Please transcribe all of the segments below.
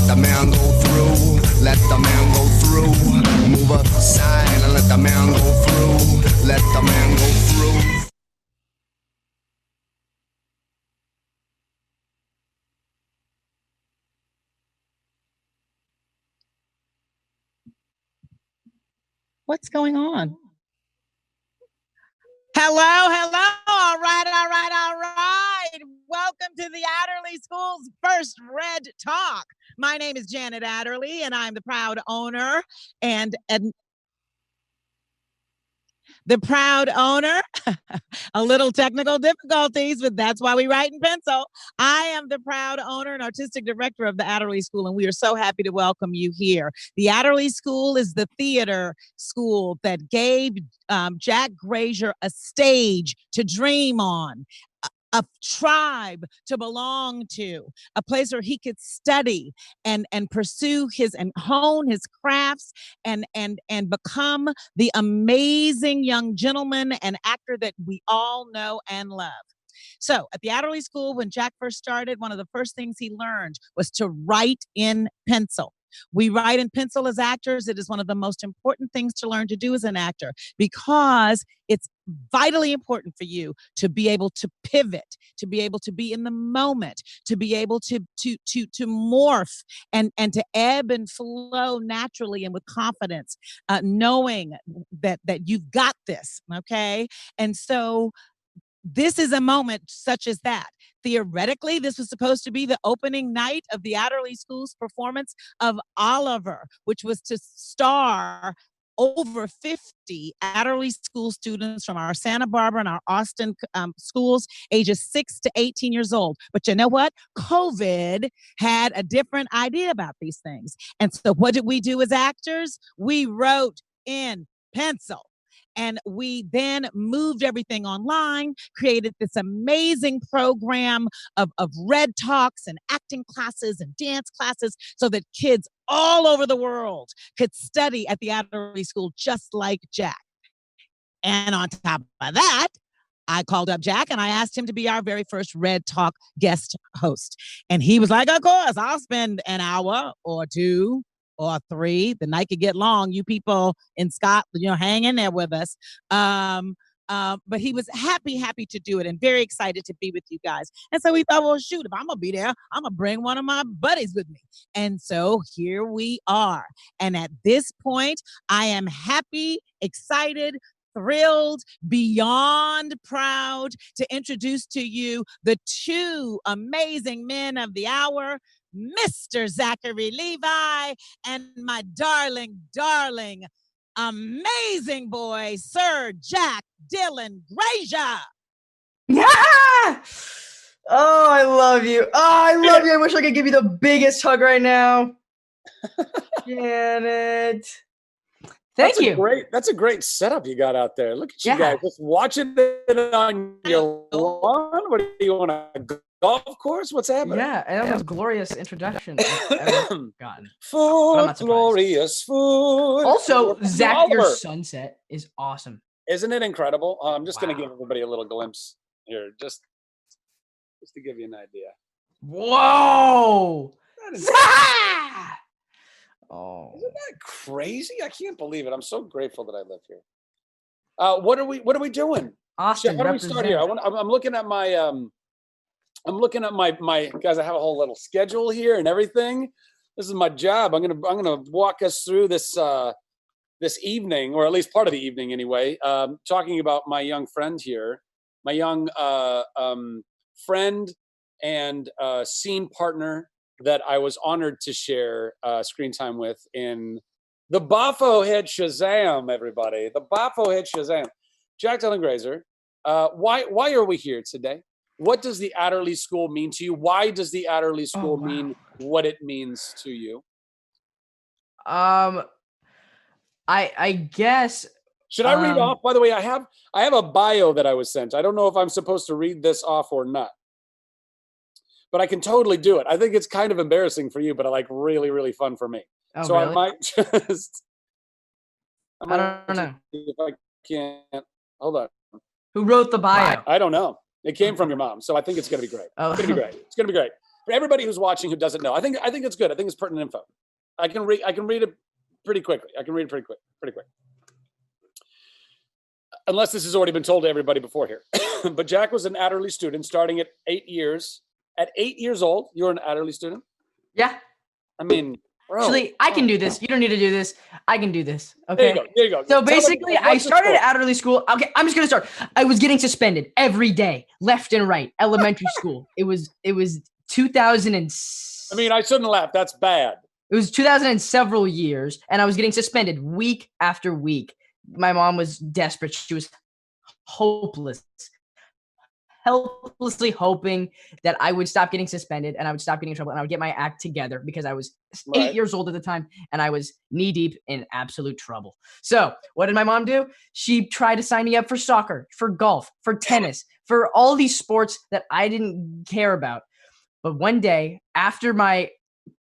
let the man go through. Let the man go through. Move aside and let the man go through. Let the man go through. What's going on? Hello. All right. Welcome to the Adderley School's first Red Talk. My name is Janet Adderley, and I'm the proud owner the proud owner, a little technical difficulties, but that's why we write in pencil. I am the proud owner and artistic director of the Adderley School, and we are so happy to welcome you here. The Adderley School is the theater school that gave Jack Grazer a stage to dream on, a tribe to belong to, a place where he could study and pursue and hone his crafts and become the amazing young gentleman and actor that we all know and love. So at the Adderley School, when Jack first started, one of the first things he learned was to write in pencil. We write in pencil as actors. It is one of the most important things to learn to do as an actor because it's vitally important for you to be able to pivot, to be able to be in the moment, to be able to morph and to ebb and flow naturally and with confidence, knowing that you've got this, okay? And so this is a moment such as that. Theoretically, this was supposed to be the opening night of the Adderley School's performance of Oliver, which was to star over 50 Adderley School students from our Santa Barbara and our Austin schools, ages 6 to 18 years old. But you know what? COVID had a different idea about these things. And so what did we do as actors? We wrote in pencil. And we then moved everything online, created this amazing program of Red Talks and acting classes and dance classes so that kids all over the world could study at the Adderley School just like Jack. And on top of that, I called up Jack and I asked him to be our very first Red Talk guest host. And he was like, of course, I'll spend an hour or two or 3. The night could get long. You people in Scotland, hang in there with us. But he was happy to do it and very excited to be with you guys. And so we thought, well, shoot, if I'm going to be there, I'm going to bring one of my buddies with me. And so here we are. And at this point, I am happy, excited, thrilled, beyond proud to introduce to you the 2 amazing men of the hour, Mr. Zachary Levi and my darling, amazing boy, Sir Jack Dylan Grazer. Yeah! Oh, I love you. I wish I could give you the biggest hug right now. Janet. Thank you. That's a great setup you got out there. Look at you guys just watching it on your lawn. What do you want to golf course? What's happening? Yeah, and that was a glorious introduction I've ever gotten. Food, glorious food. Also, Zach, your sunset is awesome. Isn't it incredible? I'm just going to give everybody a little glimpse here, just to give you an idea. Whoa! Oh, isn't that crazy? I can't believe it. I'm so grateful that I live here. What are we doing? Austin, how do we start here? I'm looking at my guys. I have a whole little schedule here and everything. This is my job. I'm gonna walk us through this this evening, or at least part of the evening anyway. Talking about my young friend here, my young friend and scene partner that I was honored to share screen time with in the Bafo Hit Shazam, everybody. The Bafo Hit Shazam. Jack Dylan Grazer, why are we here today? What does the Adderley School mean to you? Why does the Adderley School mean what it means to you? I guess. Should I read off? By the way, I have a bio that I was sent. I don't know if I'm supposed to read this off or not. But I can totally do it. I think it's kind of embarrassing for you, but really, really fun for me. Oh, so really? I might just. I don't know. If I can't. Hold on. Who wrote the bio? I don't know. It came from your mom, so I think it's going to be great. Oh. It's going to be great. It's going to be great. For everybody who's watching who doesn't know, I think it's good. I think it's pertinent info. I can read it pretty quickly. Pretty quick. Unless this has already been told to everybody before here. But Jack was an Adderley student starting at 8 years. At 8 years old, you're an Adderley student? Yeah. I mean, bro. Actually, I can do this. You don't need to do this. I can do this. Okay. There you go. So basically, I started at Adderley school. Okay, I'm just gonna start. I was getting suspended every day, left and right, elementary school. It was 2000 and. I mean, I shouldn't laugh. That's bad. It was 2000 and several years, and I was getting suspended week after week. My mom was desperate. She was helplessly hoping that I would stop getting suspended and I would stop getting in trouble and I would get my act together because I was 8 years old at the time and I was knee deep in absolute trouble. So what did my mom do? She tried to sign me up for soccer, for golf, for tennis, for all these sports that I didn't care about. But one day, after my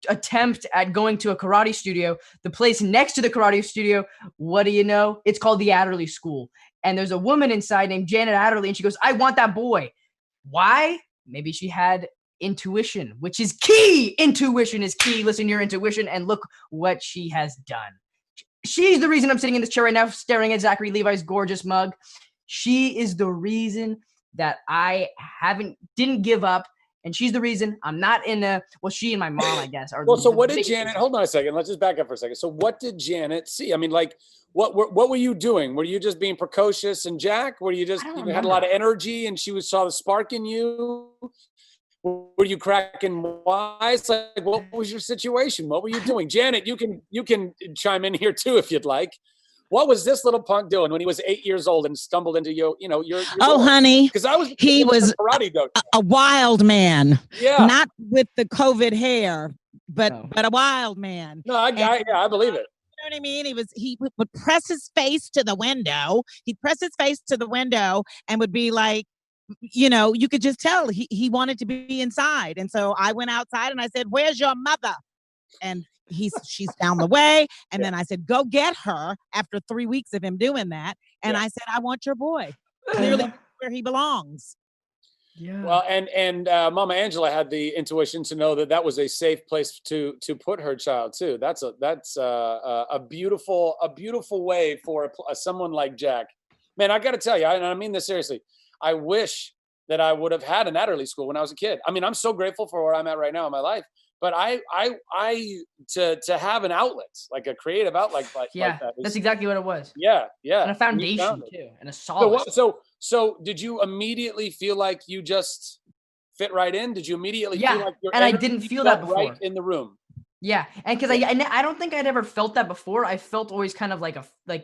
attempt at going to a karate studio, the place next to the karate studio, what do you know? It's called the Adderley School. And there's a woman inside named Janet Adderley, and she goes, I want that boy. Why? Maybe she had intuition, which is key. Intuition is key. Listen to your intuition, and look what she has done. She's the reason I'm sitting in this chair right now, staring at Zachary Levi's gorgeous mug. She is the reason that I didn't give up. And she's the reason I'm not she and my mom, I guess. Are so what did Janet, hold on a second. Let's just back up for a second. So what did Janet see? I mean, like, what were you doing? Were you just being precocious and Jack? Were you just, you had a lot of energy and she saw the spark in you? Were you cracking wise? Like, what was your situation? What were you doing? Janet, you can chime in here too, if you'd like. What was this little punk doing when he was 8 years old and stumbled into your honey, because he was karate a wild man. Yeah, not with the COVID hair, but a wild man. No, I believe it. You know what I mean? He would press his face to the window. He'd press his face to the window and would be like, you could just tell he wanted to be inside. And so I went outside and I said, "Where's your mother?" And she's down the way. And then I said, "Go get her," after 3 weeks of him doing that. And I said, "I want your boy." Clearly where he belongs. Yeah. Well, and Mama Angela had the intuition to know that was a safe place to put her child too. That's a beautiful way for someone like Jack. Man, I got to tell you, and I mean this seriously. I wish that I would have had an Adderley school when I was a kid. I mean, I'm so grateful for where I'm at right now in my life. But to have an outlet, like a creative outlet like that. That's exactly what it was. Yeah. And a foundation too, and a solid. So did you immediately feel like you just fit right in? Did you immediately feel like I didn't feel that before. Right in the room? Yeah, and because I don't think I'd ever felt that before. I felt always kind of like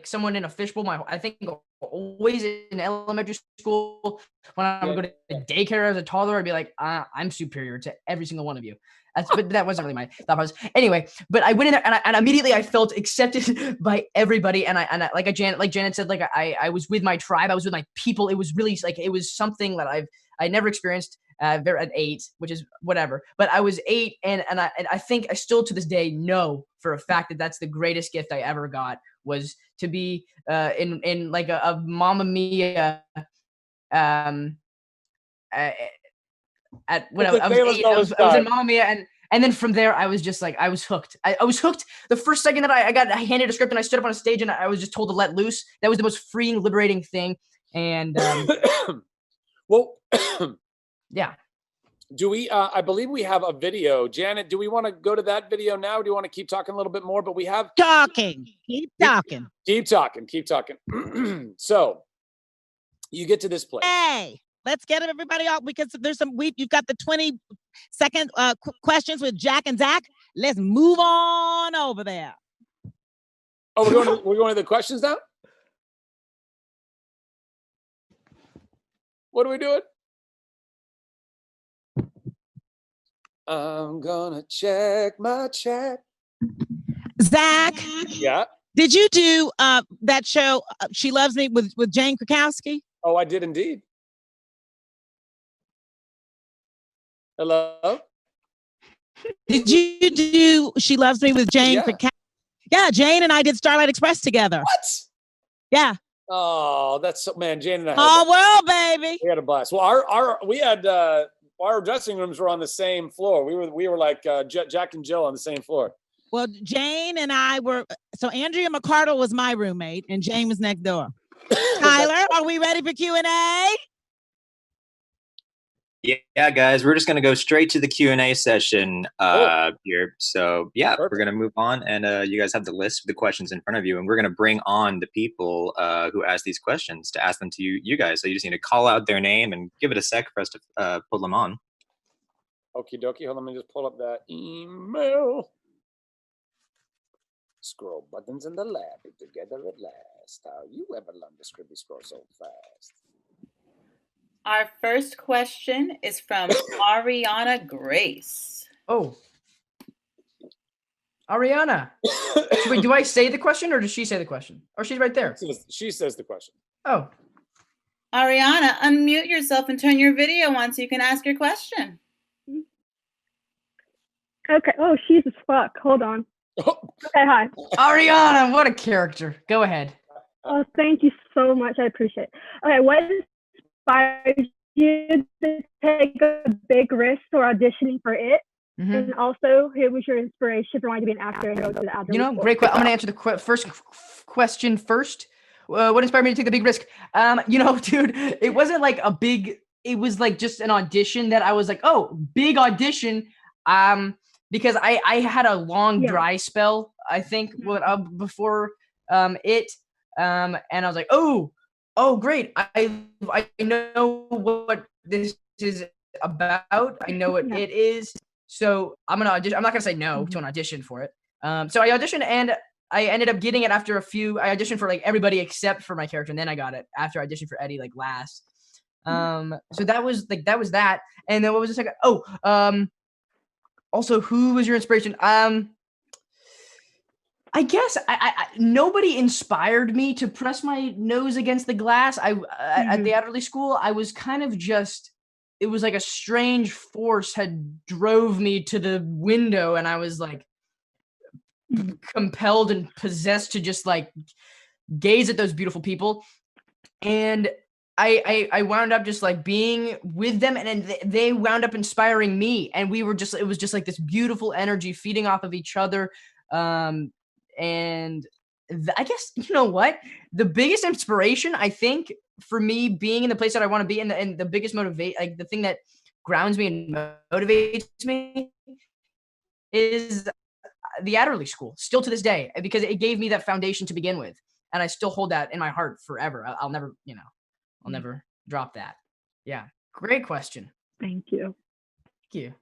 someone in a fishbowl. I think always in elementary school when I would go to daycare as a toddler, I'd be like, I'm superior to every single one of you. But that wasn't really my thought process. Anyway, but I went in there and immediately I felt accepted by everybody. And I like Janet said, like I was with my tribe. I was with my people. It was really like, it was something that I never experienced at 8, which is whatever. But I was 8 and I think I still to this day know for a fact that that's the greatest gift I ever got, was to be in like a Mamma Mia at when I was 8, I was in Mamma Mia, and then from there I was just like, I was hooked. I was hooked the first second that I got handed a script and I stood up on a stage and I was just told to let loose. That was the most freeing, liberating thing. And well, yeah. Do we? I believe we have a video. Janet, do we want to go to that video now? Or do you want to keep talking a little bit more? But we have keep talking. So you get to this place. Hey. Let's get everybody out because there's you've got the 20-second questions with Jack and Zach. Let's move on over there. Oh, we're going to the questions now? What are we doing? I'm gonna check my chat. Zach. Yeah. Did you do that show, She Loves Me, with Jane Krakowski? Oh, I did indeed. Hello? Did you do She Loves Me with Jane Krakowski? Yeah, Jane and I did Starlight Express together. What? Yeah. Oh, that's so, man, Jane and I. All world, baby. We had a blast. Well, we had our dressing rooms were on the same floor. We were like Jack and Jill on the same floor. Well, Jane and I were, so Andrea McCardle was my roommate and Jane was next door. Tyler, are we ready for Q&A? Yeah, guys, we're just going to go straight to the Q&A session here. So, yeah, Perfect. we're going to move on, and you guys have the list of the questions in front of you, and we're going to bring on the people who asked these questions to ask them to you guys. So you just need to call out their name and give it a sec for us to pull them on. Okie dokie. Hold on, let me just pull up that email. Scroll buttons in the lab be together at last. How you ever learn to scribby scroll so fast? Our first question is from Ariana Grace. Oh. Ariana. Wait, do I say the question or does she say the question? Or she's right there. She says the question. Oh. Ariana, unmute yourself and turn your video on so you can ask your question. Okay. Oh, she's as fuck. Hold on. Okay, hi. Ariana, what a character. Go ahead. Oh, thank you so much. I appreciate it. Okay, what inspired you to take a big risk or auditioning for it? Mm-hmm. And also, who was your inspiration for wanting to be an actor and go to the Adderley school? Great question. I'm going to answer the first question first. What inspired me to take the big risk? Dude, it wasn't like a big, it was like just an audition that I was like, oh, big audition. Because I had a long dry spell, I think, before it. And I was like, oh, great. I know what this is about. I know what it is. So I'm going to audition. I'm not going to say no to an audition for it. So I auditioned and I ended up getting it after a few. I auditioned for like everybody except for my character. And then I got it after I auditioned for Eddie, like last. So that was that. And then what was the second? Also, who was your inspiration? I guess I nobody inspired me to press my nose against the glass. At the Adderley school, I was kind of just, it was like a strange force had drove me to the window and I was like compelled and possessed to just like gaze at those beautiful people. And I wound up just like being with them and they wound up inspiring me. And it was just like this beautiful energy feeding off of each other. I guess, you know what? The biggest inspiration, I think, for me being in the place that I want to be and the biggest like the thing that grounds me and motivates me is the Adderley school, still to this day, because it gave me that foundation to begin with. And I still hold that in my heart forever. I'll never, I'll never drop that. Yeah. Great question. Thank you. Thank you.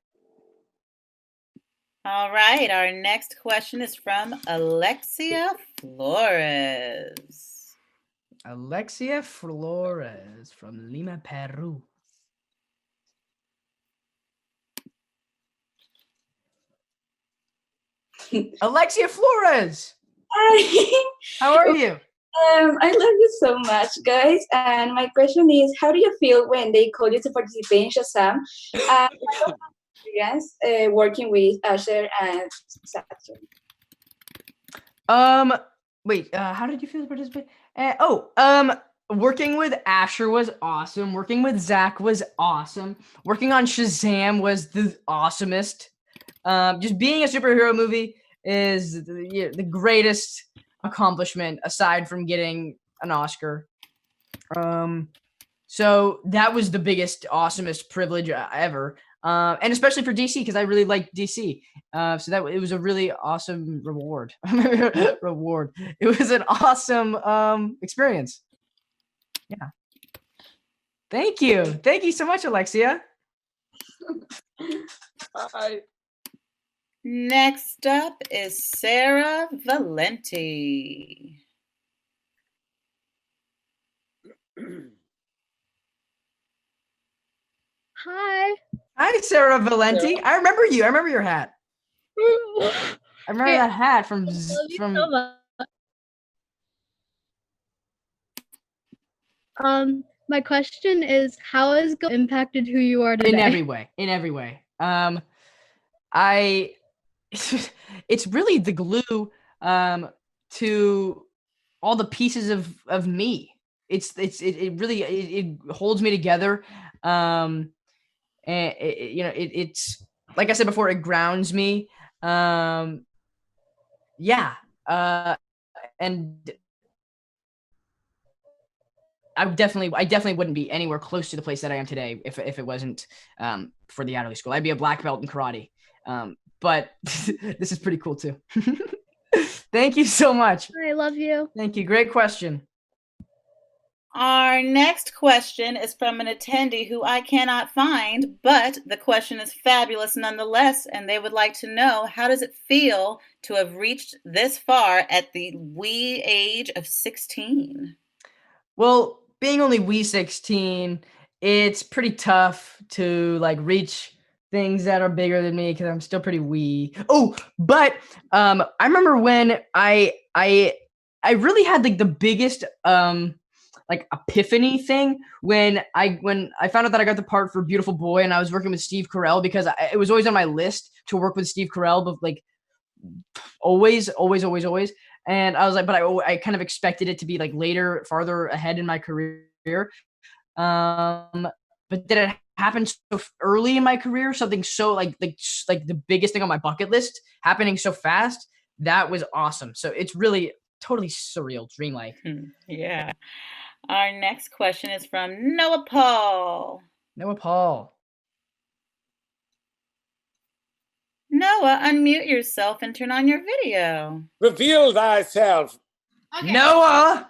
All right. Our next question is from Alexia Flores. Alexia Flores from Lima, Peru. Alexia Flores. Hi. How are you? I love you so much, guys. And my question is, how do you feel when they call you to participate in Shazam? Yes, working with Asher and Zachary. Wait. How did you feel to participate? Working with Asher was awesome. Working with Zach was awesome. Working on Shazam was the awesomest. Just being a superhero movie is the greatest accomplishment aside from getting an Oscar. So that was the biggest, awesomest privilege ever. And especially for DC, because I really liked DC. So that it was a really awesome reward. It was an awesome experience. Yeah. Thank you. Thank you so much, Alexia. Hi. Next up is Sarah Valenti. Hi. Hi, Sarah Valenti. I remember you. I remember your hat. I remember that hat from. My question is, how has Go impacted who you are today? In every way. It's really the glue to all the pieces of me. It really holds me together. And and it's like I said before, it grounds me. And I definitely wouldn't be anywhere close to the place that I am today if it wasn't for the Adderley School. I'd be a black belt in karate. But this is pretty cool too. Thank you so much. I love you. Thank you. Great question. Our next question is from an attendee who I cannot find, but the question is fabulous nonetheless, and they would like to know, how does it feel to have reached this far at the wee age of 16? Well, being only wee 16, it's pretty tough to like reach things that are bigger than me because I'm still pretty wee. Oh, but I remember when I really had like the biggest like epiphany thing when I found out that I got the part for Beautiful Boy, and I was working with Steve Carell because it was always on my list to work with Steve Carell, but like always. And I was like, but I kind of expected it to be like later, farther ahead in my career. But then it happened so early in my career, something so like the biggest thing on my bucket list happening so fast. That was awesome. So it's really totally surreal, dreamlike. Yeah. Our next question is from Noah Paul. Noah Paul. Noah, unmute yourself and turn on your video. Reveal thyself. Okay. Noah.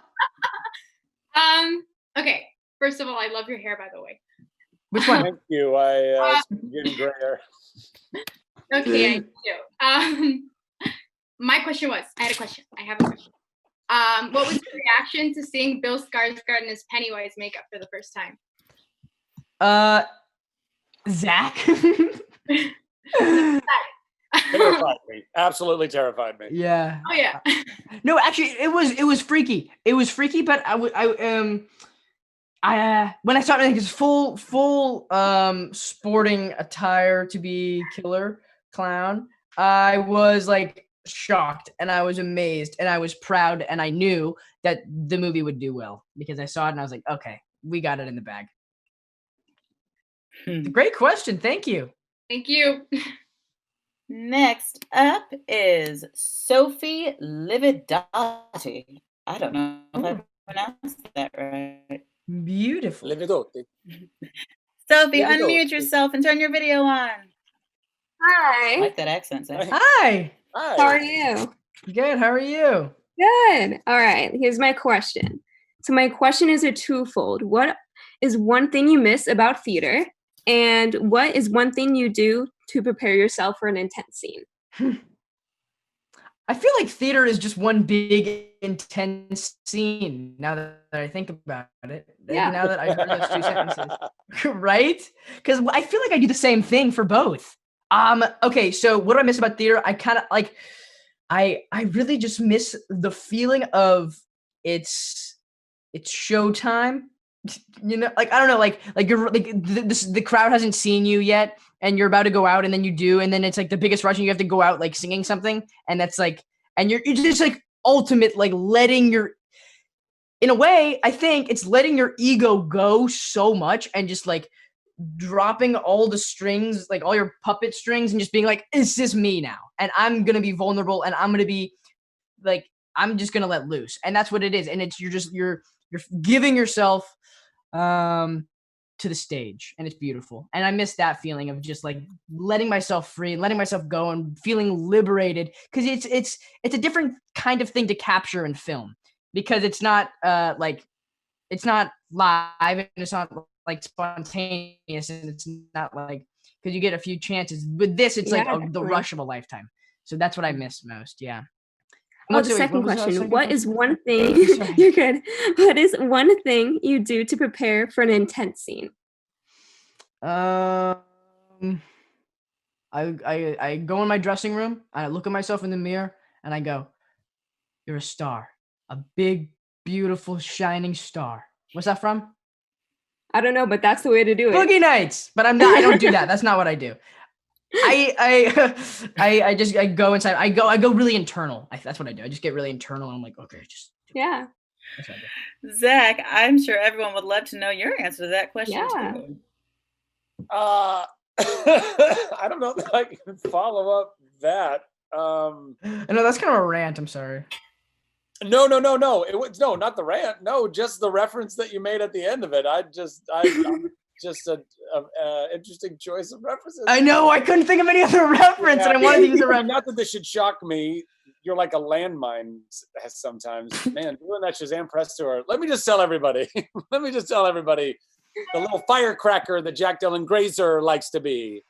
Okay. First of all, I love your hair, by the way. Which one? Thank you. It's getting grayer. Okay, I do. My question was, I have a question. What was your reaction to seeing Bill Skarsgård in his Pennywise makeup for the first time? Zach. Terrified me. Absolutely terrified me. Yeah. Oh yeah. No, actually, it was freaky. It was freaky, but when I saw it, his full sporting attire to be killer clown, I was like shocked and I was amazed and I was proud and I knew that the movie would do well because I saw it and I was like, okay, we got it in the bag. Great question. Thank you. Thank you. Next up is Sophie Lividotti. I don't know if I pronounced that right. Beautiful. Lividotti. Sophie, Lividotti. Unmute yourself and turn your video on. Hi. I like that accent. Zach. Hi. How are you? Good. How are you? Good. All right. Here's my question. So my question is a twofold. What is one thing you miss about theater? And what is one thing you do to prepare yourself for an intense scene? I feel like theater is just one big intense scene now that I think about it. Yeah. Now that I heard those two sentences. Right? Because I feel like I do the same thing for both. Okay, so what do I miss about theater? I kind of like I really just miss the feeling of it's showtime. You know, like I don't know, like you're like the crowd hasn't seen you yet, and you're about to go out, and then you do, and then it's like the biggest rush, and you have to go out like singing something, and that's like, and you're just like ultimate like letting your, in a way, I think it's letting your ego go so much, and just like dropping all the strings, like all your puppet strings, and just being like, it's just me now, and I'm gonna be vulnerable, and I'm gonna be like, I'm just gonna let loose, and that's what it is, and it's you're giving yourself to the stage, and it's beautiful. And I miss that feeling of just like letting myself free, letting myself go, and feeling liberated, because it's a different kind of thing to capture in film, because it's not like it's not live, and it's not like spontaneous, and it's not like, because you get a few chances. With this, it's like the rush of a lifetime. So that's what I miss most. Yeah. Oh, the second question. What is one thing you're good? What is one thing you do to prepare for an intense scene? I go in my dressing room and I look at myself in the mirror and I go, "You're a star, a big, beautiful, shining star." What's that from? I don't know, but that's the way to do it. Boogie Nights. But I'm not. I don't do that. That's not what I do. I just go inside. I go really internal. That's what I do. I just get really internal, and I'm like, okay, just yeah. That's what I do. Zach, I'm sure everyone would love to know your answer to that question Yeah. too. I don't know if I can follow up that. No, that's kind of a rant. I'm sorry. No. It was no, not the rant. No, just the reference that you made at the end of it. I'm just a interesting choice of references. I know. I couldn't think of any other reference, and I wanted to use a reference. Not that this should shock me. You're like a landmine sometimes. Man, doing that Shazam press tour. Let me just tell everybody. The little firecracker that Jack Dylan Grazer likes to be.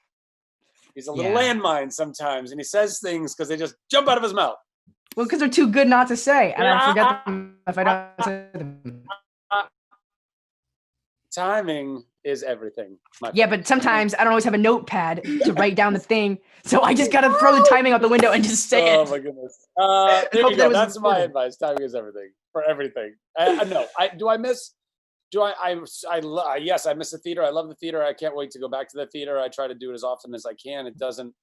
He's a little landmine sometimes, and he says things because they just jump out of his mouth. Well, because they're too good not to say, and I forget them if I don't say them. Timing is everything. Yeah, but sometimes I don't always have a notepad to write down the thing, so I just gotta throw the timing out the window and just say it. Oh my goodness! There you go. That's my advice. Timing is everything for everything. No, I miss. Yes, I miss the theater. I love the theater. I can't wait to go back to the theater. I try to do it as often as I can. It doesn't.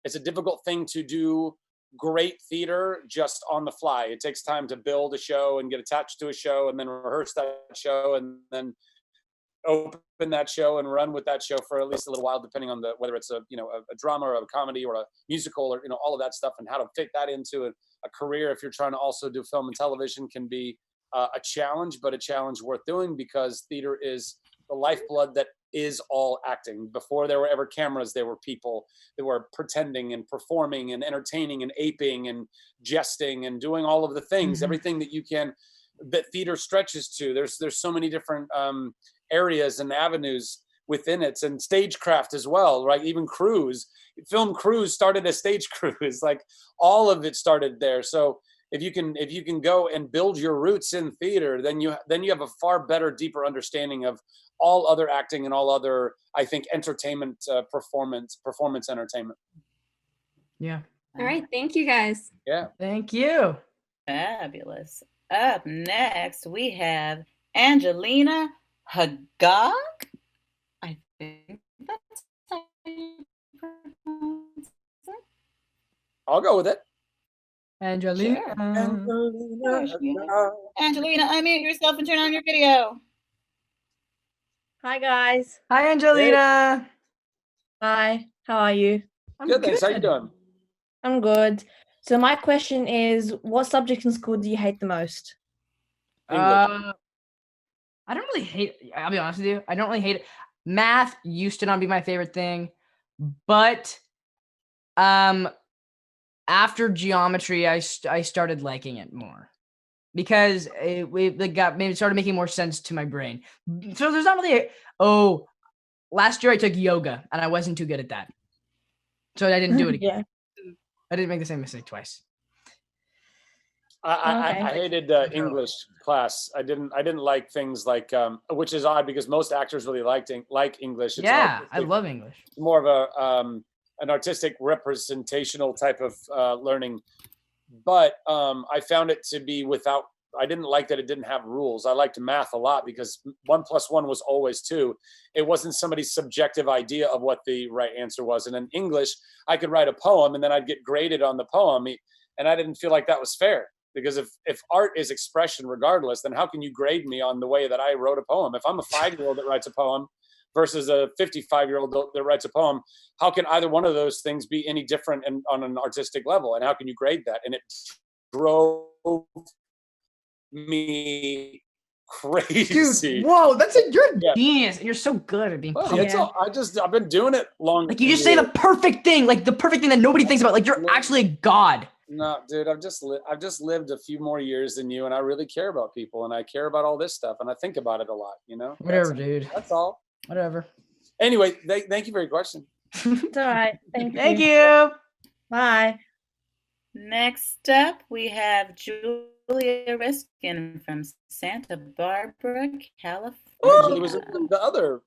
It's a difficult thing to do. Great theater just on the fly. It takes time to build a show and get attached to a show and then rehearse that show and then open that show and run with that show for at least a little while, depending on whether it's a drama or a comedy or a musical or all of that stuff, and how to fit that into a career. If you're trying to also do film and television, can be a challenge, but a challenge worth doing, because theater is the lifeblood that is all acting. Before there were ever cameras, there were people that were pretending and performing and entertaining and aping and jesting and doing all of the things, everything that theater stretches to. There's so many different areas and avenues within it, and stagecraft as well, right? Even film crews started as stage crews. Like all of it started there. So if you can go and build your roots in theater, then you have a far better, deeper understanding of all other acting and all other, I think, entertainment, performance entertainment. Yeah. All right. Thank you, guys. Yeah. Thank you. Fabulous. Up next, we have Angelina Hagag. I think that's how you pronounce it. I'll go with it. Angelina. Sure. Angelina, unmute yourself and turn on your video. Hi, guys. Hi, Angelina. Hey. Hi. How are you? I'm good. Thanks. How you doing? I'm good. So my question is, what subject in school do you hate the most? I don't really hate it. I'll be honest with you. I don't really hate it. Math used to not be my favorite thing, but after geometry, I started liking it more, because it started making more sense to my brain. So there's not really last year I took yoga and I wasn't too good at that, so I didn't do it again. Yeah. I didn't make the same mistake twice. I hated English class. I didn't like things like, which is odd because most actors really like English. It's I love English. More of an artistic representational type of learning, but I found it to be I didn't like that it didn't have rules. I liked math a lot because 1 + 1 was always 2. It wasn't somebody's subjective idea of what the right answer was. And in English, I could write a poem and then I'd get graded on the poem, and I didn't feel like that was fair. Because if art is expression regardless, then how can you grade me on the way that I wrote a poem? If I'm a 5-year-old that writes a poem versus a 55-year-old that writes a poem, how can either one of those things be any different on an artistic level? And how can you grade that? And it drove me crazy. Dude, whoa, you're a genius. You're so good at being I've been doing it long. Like, you just say the perfect thing, like the perfect thing that nobody thinks about. Like, you're actually a god. No, dude, I've just lived a few more years than you, and I really care about people, and I care about all this stuff, and I think about it a lot. Whatever, dude. That's all. Whatever. Anyway, thank you for your question. It's all right. Thank you. Bye. Next up, we have Julia Riskin from Santa Barbara, California. Julia was in the other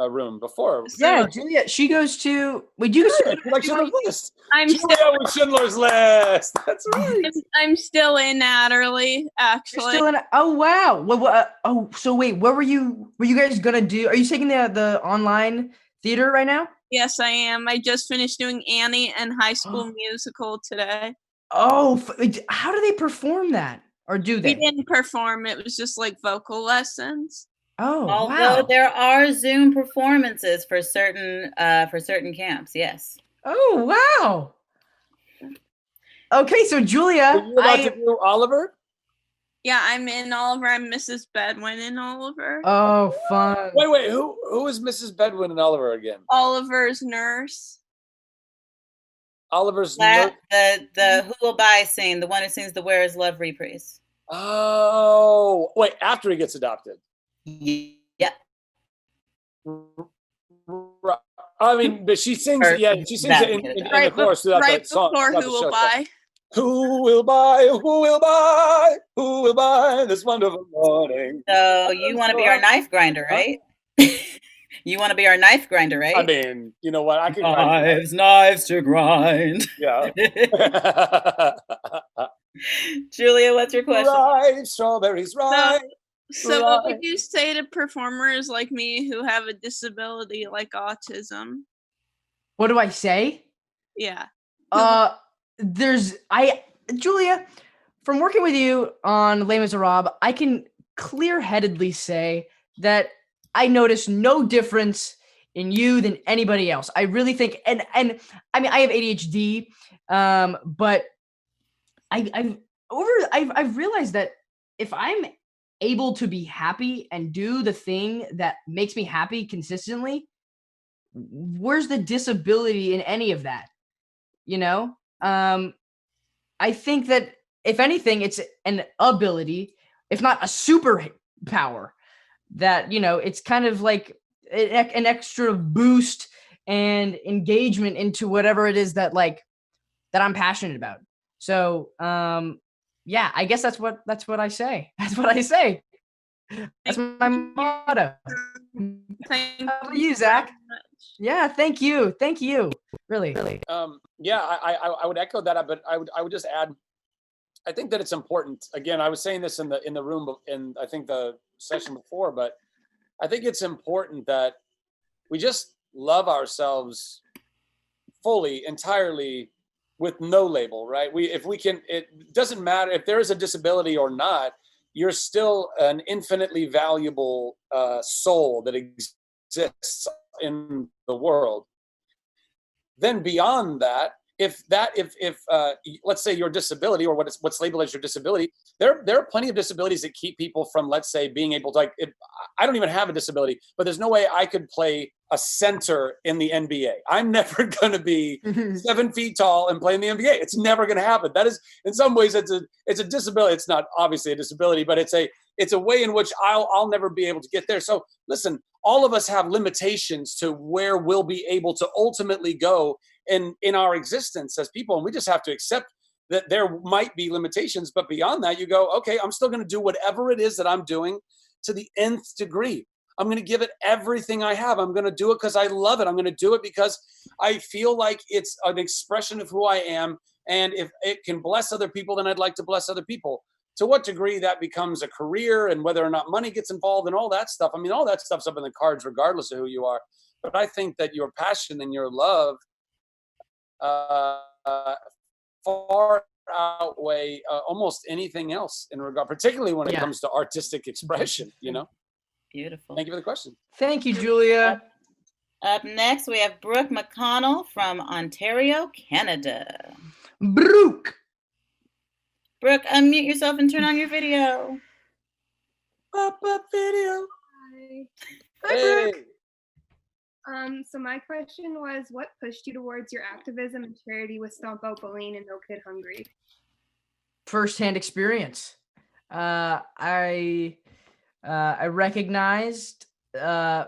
room before. Yeah, Julia. She goes to. Wait, you like Schindler's List. I'm Julia with Schindler's List. That's right. I'm still in Adderley, actually. You're still in. Oh wow. So wait, what were you guys gonna do? Are you taking the online theater right now? Yes, I am. I just finished doing Annie and High School Musical today. Oh, how do they perform that? Or do they? We didn't perform. It was just like vocal lessons. Oh, Although wow. there are Zoom performances for certain camps, yes. Oh, wow. Okay, so Julia, Are you about to do Oliver? Yeah, I'm in Oliver. I'm Mrs. Bedwin in Oliver. Oh, fun. Wait. Who is Mrs. Bedwin and Oliver again? Oliver's nurse. Oliver's The nurse. Who Will Buy scene, the one who sings the Where Is Love reprise. Oh, wait, after he gets adopted. Yeah. I mean, but she sings. Yeah, she sings it in the chorus throughout right the song. before throughout Who the Will show. Buy. Who will buy? Who will buy? Who will buy this wonderful morning? So you want to be our knife grinder, right? You want to be our knife grinder, right? I mean, you know what? I can knives to grind. Yeah. Julia, what's your question? Ripe strawberries, ripe. So what would you say to performers like me who have a disability like autism? What do I say? Yeah. Julia, from working with you on Les Miserables, I can clear-headedly say that I notice no difference in you than anybody else. I really think, and I mean, I have ADHD, but I've realized that if I'm able to be happy and do the thing that makes me happy consistently, where's the disability in any of that? You know, I think that if anything, it's an ability, if not a superpower, that, you know, it's kind of like an extra boost and engagement into whatever it is that that I'm passionate about. So, yeah, I guess that's what I say. That's what I say. That's my motto. How about you, Zach? Yeah, thank you. Really. Yeah, I would echo that, but I would just add, I think that it's important. Again, I was saying this in the room in I think the session before, but I think it's important that we just love ourselves fully, entirely, with no label, right? It doesn't matter if there is a disability or not. You're still an infinitely valuable soul that exists in the world. Then beyond that, if let's say your disability or what's labeled as your disability, there are plenty of disabilities that keep people from, let's say, being able to, I don't even have a disability, but there's no way I could play a center in the NBA. I'm never going to be 7 feet tall and play in the NBA. It's never going to happen. That is, in some ways, it's a disability. It's not obviously a disability, but it's a way in which I'll never be able to get there. So listen, all of us have limitations to where we'll be able to ultimately go in our existence as people. And we just have to accept that there might be limitations, but beyond that, you go, okay, I'm still going to do whatever it is that I'm doing to the nth degree. I'm going to give it everything I have. I'm going to do it because I love it. I'm going to do it because I feel like it's an expression of who I am. And if it can bless other people, then I'd like to bless other people. To what degree that becomes a career and whether or not money gets involved and all that stuff. I mean, all that stuff's up in the cards regardless of who you are. But I think that your passion and your love far outweigh almost anything else in regard, particularly when it comes to artistic expression, you know? Beautiful. Thank you for the question. Thank you, Julia. Up next, we have Brooke McConnell from Ontario, Canada. Brooke, unmute yourself and turn on your video. Pop-up video. Hi. Hey. So my question was, what pushed you towards your activism and charity with Stomp Out Bullying and No Kid Hungry? Firsthand experience. I recognized here's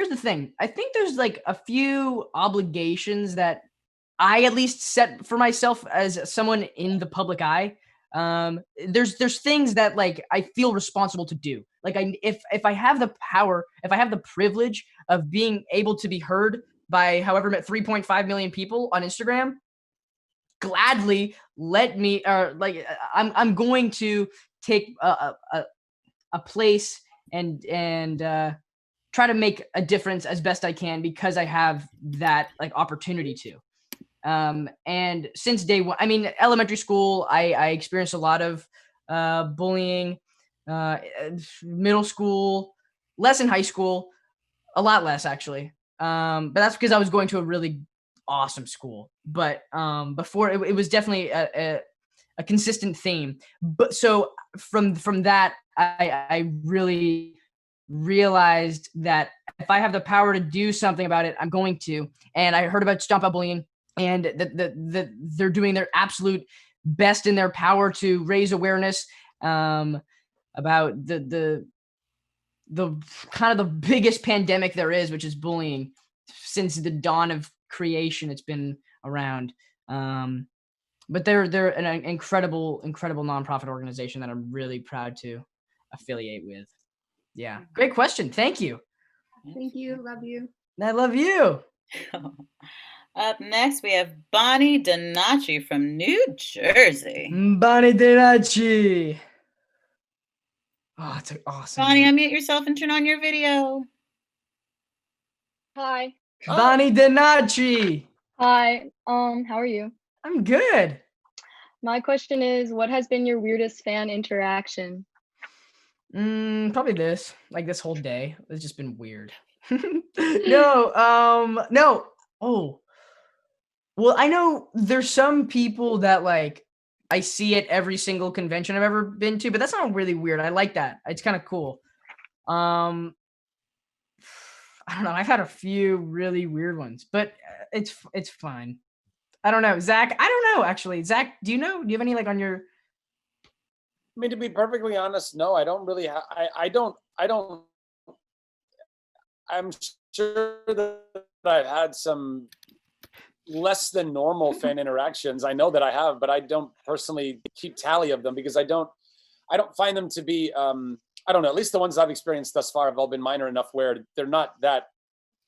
the thing. I think there's like a few obligations that I at least set for myself as someone in the public eye. There's things that like I feel responsible to do. Like if I have the power, if I have the privilege of being able to be heard by however 3.5 million people on Instagram, gladly let me, or like I'm going to take a place and try to make a difference as best I can because I have that like opportunity to. And since day one, I mean, elementary school, I experienced a lot of bullying, middle school, less in high school, a lot less actually. But that's because I was going to a really awesome school. But before it was definitely a consistent theme. But so from that, I really realized that if I have the power to do something about it, I'm going to. And I heard about Stomp Out Bullying, and they're doing their absolute best in their power to raise awareness about the kind of the biggest pandemic there is, which is bullying. Since the dawn of creation, it's been around. But they're an incredible nonprofit organization that I'm really proud to affiliate with. Yeah, great question. Thank you. Thank you. Love you. I love you. Up next, we have Bonnie Donacci from New Jersey. Bonnie Donacci. Oh, it's awesome. Bonnie, unmute yourself and turn on your video. Hi. Bonnie Donacci. Hi. How are you? I'm good. My question is, what has been your weirdest fan interaction? Probably this. Like this whole day. It's just been weird. No. Oh. Well, I know there's some people that like I see at every single convention I've ever been to, but that's not really weird. I like that. It's kind of cool. I don't know. I've had a few really weird ones, but it's fine. I don't know. Zach, I don't know actually. Zach, do you know? Do you have any like on your I mean, to be perfectly honest, no, I don't really have, I'm sure that I've had some less than normal fan interactions. I know that I have, but I don't personally keep tally of them because I don't find them to be, I don't know, at least the ones I've experienced thus far have all been minor enough where they're not that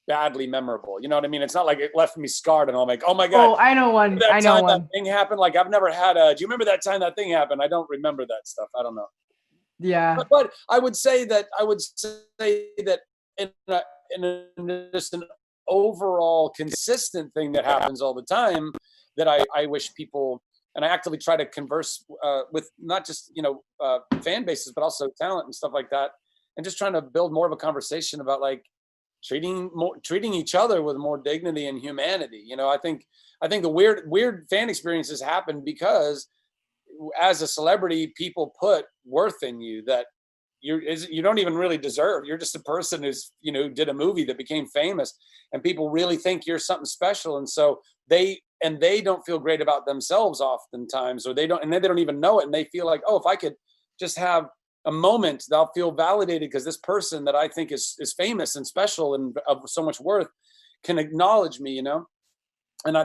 badly memorable. You know what I mean? It's not like it left me scarred and I'm like, oh my God. Oh, I know one. I know one. That thing happened. Like I've never had do you remember that time that thing happened? I don't remember that stuff. I don't know. Yeah. But I would say that in just an overall consistent thing that happens all the time that I wish people, and I actively try to converse with not just, fan bases, but also talent and stuff like that. And just trying to build more of a conversation about like, treating each other with more dignity and humanity. I think the weird fan experiences happen because as a celebrity, people put worth in you that you don't even really deserve. You're just a person who's, did a movie that became famous and people really think you're something special. And so they don't feel great about themselves oftentimes, or they don't even know it. And they feel like, oh, if I could just have a moment, I'll feel validated because this person that I think is famous and special and of so much worth can acknowledge me, And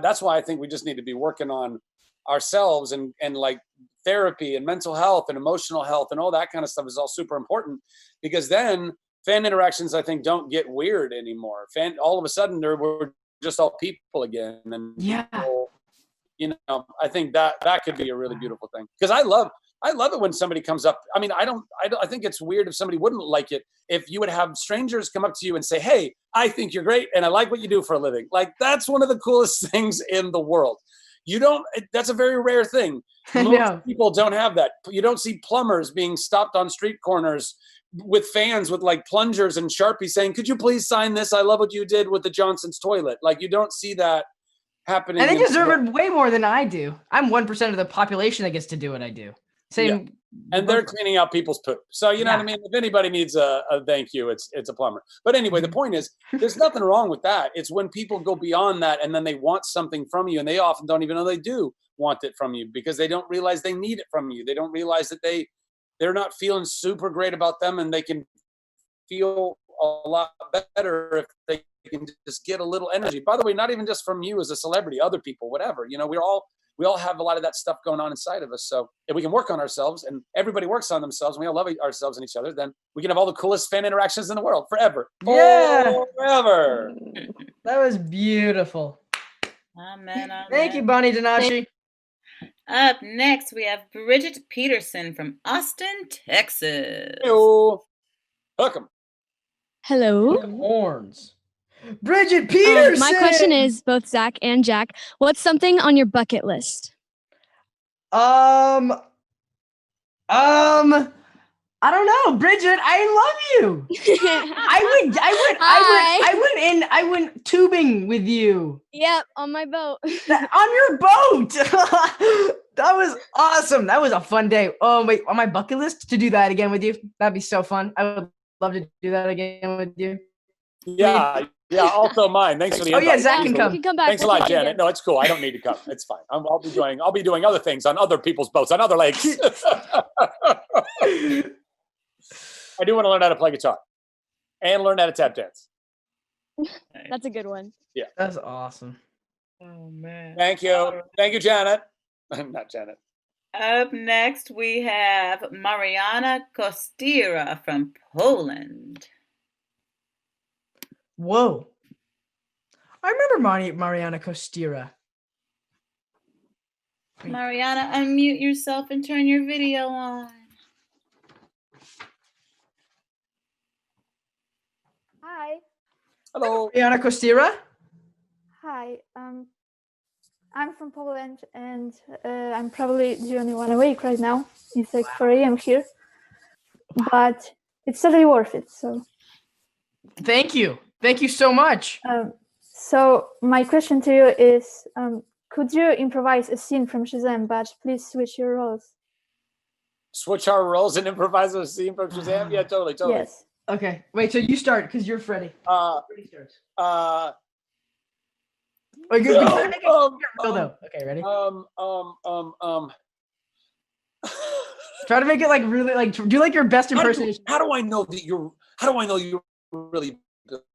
that's why I think we just need to be working on ourselves and like therapy and mental health and emotional health and all that kind of stuff is all super important, because then fan interactions, I think, don't get weird anymore. All of a sudden we're just all people again. And yeah, people, I think that could be a really beautiful thing, because I love it when somebody comes up. I mean, I think it's weird if somebody wouldn't like it, if you would have strangers come up to you and say, hey, I think you're great and I like what you do for a living. Like, that's one of the coolest things in the world. That's a very rare thing. Most people don't have that. You don't see plumbers being stopped on street corners with fans with like plungers and Sharpies saying, could you please sign this? I love what you did with the Johnson's toilet. Like, you don't see that happening. And they deserve it way more than I do. I'm 1% of the population that gets to do what I do. Same. And they're cleaning out people's poop. So, you know what I mean? If anybody needs a thank you, it's a plumber. But anyway, the point is, there's nothing wrong with that. It's when people go beyond that and then they want something from you, and they often don't even know they do want it from you because they don't realize they need it from you. They don't realize that they're not feeling super great about them, and they can feel a lot better if they can just get a little energy. By the way, not even just from you as a celebrity, other people, whatever. We all have a lot of that stuff going on inside of us. So if we can work on ourselves, and everybody works on themselves, and we all love ourselves and each other, then we can have all the coolest fan interactions in the world forever. Yeah. Forever. That was beautiful. Amen. Thank you, Bonnie Donacci. Up next, we have Bridget Peterson from Austin, Texas. Hello. Welcome. Hello. Horns. Bridget Peterson. My question is, both Zach and Jack, what's something on your bucket list? I don't know, Bridget. I love you. I went tubing with you. Yep, on my boat. On your boat. That was awesome. That was a fun day. Oh wait, on my bucket list to do that again with you. That'd be so fun. I would love to do that again with you. Yeah, also mine. Thanks for the invite. Oh yeah, Zach can come. You can come back. Thanks a We'll lot, take you Janet. again. No, it's cool. I don't need to come. It's fine. I'll be doing other things on other people's boats, on other lakes. I do want to learn how to play guitar and learn how to tap dance. That's a good one. Yeah. That's awesome. Oh man. Thank you. Thank you, Janet. Not Janet. Up next, we have Mariana Kostira from Poland. Whoa. I remember Mariana Kostira. Mariana, unmute yourself and turn your video on. Hi. Hello. Mariana Kostira? Hi. I'm from Poland, and I'm probably the only one awake right now. It's like 4 a.m. here, but it's totally worth it. So. Thank you so much. So my question to you is, could you improvise a scene from Shazam, but please switch your roles? Switch our roles and improvise a scene from Shazam? Yeah, totally. Yes. Okay. Wait, so you start because you're Freddy. Wait, good. Though. Okay, ready? Try to make it like really like do like your best impersonation. How do I know you're really Billy?